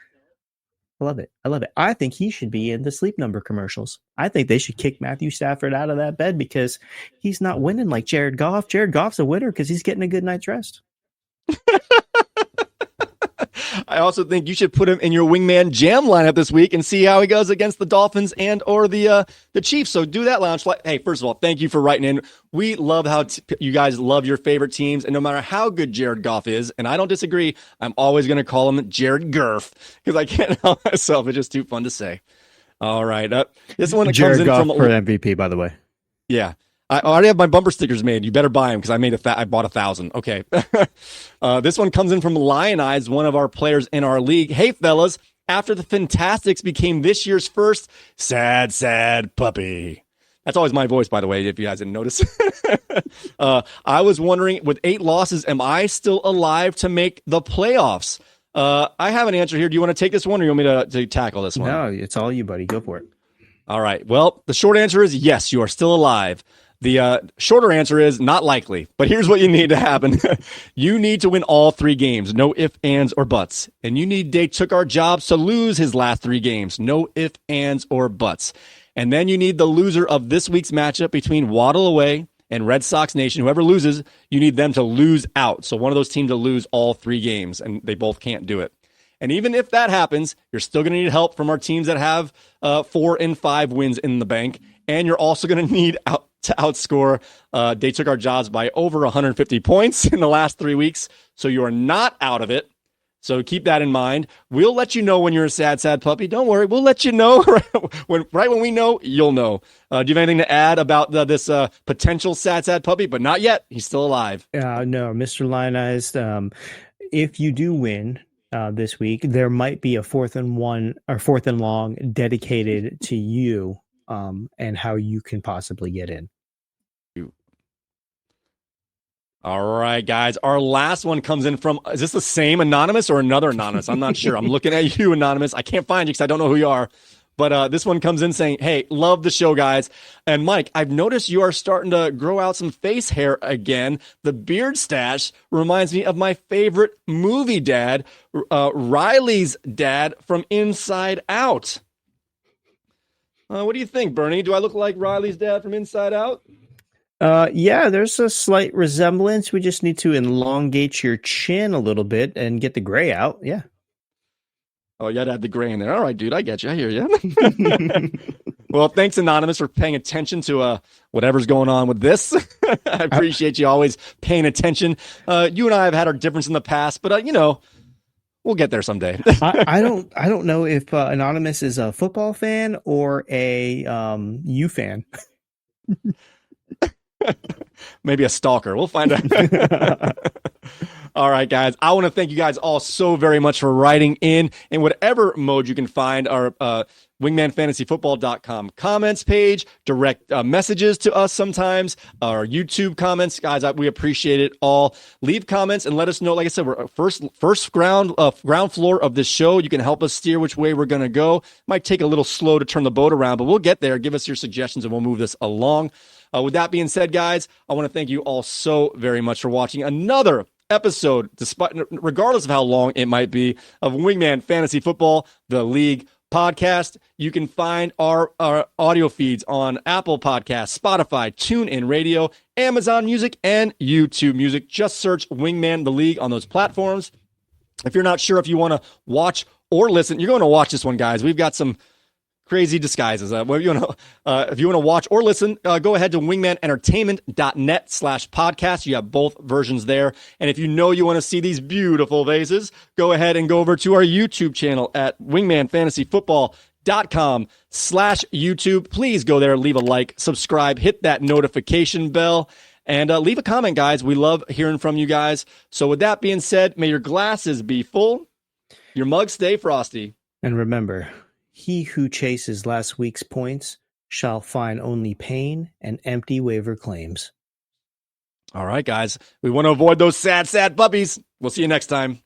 I love it. I think he should be in the Sleep Number commercials. I think they should kick Matthew Stafford out of that bed because he's not winning like Jared Goff. Jared Goff's a winner because he's getting a good night's rest. I also think you should put him in your Wingman Jam lineup this week and see how he goes against the Dolphins and or the Chiefs. So do that, Lounge. Hey, first of all, thank you for writing in. We love how you guys love your favorite teams, and no matter how good Jared Goff is, and I don't disagree, I'm always going to call him Jared Gurf because I can't help myself. It's just too fun to say. All right, this one Jared comes in Goff from for MVP, by the way. Yeah. I already have my bumper stickers made. You better buy them because I bought 1,000. Okay. This one comes in from Lion Eyes, one of our players in our league. Hey, fellas, after the Fantastics became this year's first sad puppy. That's always my voice, by the way, if you guys didn't notice. I was wondering, with 8 losses, am I still alive to make the playoffs? I have an answer here. Do you want to take this one or you want me to tackle this one? No, it's all you, buddy. Go for it. All right. Well, the short answer is yes, you are still alive. The shorter answer is not likely, but here's what you need to happen. You need to win all 3 games. No ifs, ands, or buts. And you need Dave took our jobs to lose his last 3 games. No ifs, ands, or buts. And then you need the loser of this week's matchup between Waddle away and Red Sox Nation. Whoever loses, you need them to lose out. So one of those teams to lose all 3 games, and they both can't do it. And even if that happens, you're still going to need help from our teams that have 4 and 5 wins in the bank. And you're also going to need to outscore. They took our jobs by over 150 points in the last 3 weeks. So you are not out of it. So keep that in mind. We'll let you know when you're a sad puppy. Don't worry. We'll let you know right when we know, you'll know. Do you have anything to add about this potential sad puppy? But not yet. He's still alive. No, Mr. Lionized. If you do win this week, there might be a 4th and 1 or 4th and long dedicated to you and how you can possibly get in. All right, guys. Our last one comes in from, is this the same anonymous or another anonymous? I'm not sure. I'm looking at you, anonymous. I can't find you because I don't know who you are. But this one comes in saying, hey, love the show, guys. And Mike, I've noticed you are starting to grow out some face hair again. The beard stash reminds me of my favorite movie dad, Riley's dad from Inside Out. What do you think, Bernie? Do I look like Riley's dad from Inside Out? Yeah, there's a slight resemblance. We just need to elongate your chin a little bit and get the gray out. Yeah. Oh, you had to have the gray in there. All right, dude, I get you. I hear you. Well, thanks, Anonymous, for paying attention to whatever's going on with this. I appreciate you always paying attention. You and I have had our difference in the past, but we'll get there someday. I don't know if Anonymous is a football fan or a U fan. Maybe a stalker. We'll find out. All right, guys. I want to thank you guys all so very much for writing in whatever mode you can find our wingmanfantasyfootball.com comments page, direct messages to us sometimes, our YouTube comments. Guys, we appreciate it all. Leave comments and let us know. Like I said, we're first ground floor of this show. You can help us steer which way we're going to go. Might take a little slow to turn the boat around, but we'll get there. Give us your suggestions and we'll move this along. With that being said, guys, I want to thank you all so very much for watching another episode, regardless of how long it might be, of Wingman Fantasy Football, the league podcast. You can find our audio feeds on Apple Podcasts, Spotify, TuneIn Radio, Amazon Music, and YouTube Music. Just search Wingman the League on those platforms. If you're not sure if you want to watch or listen, you're going to watch this one, guys. We've got some crazy disguises. If you want to watch or listen, go ahead to wingmanentertainment.net/podcast. You have both versions there. And if you want to see these beautiful vases, go ahead and go over to our YouTube channel at wingmanfantasyfootball.com/YouTube. Please go there, leave a like, subscribe, hit that notification bell, and leave a comment, guys. We love hearing from you guys. So with that being said, may your glasses be full, your mugs stay frosty. And remember, he who chases last week's points shall find only pain and empty waiver claims. All right, guys. We want to avoid those sad puppies. We'll see you next time.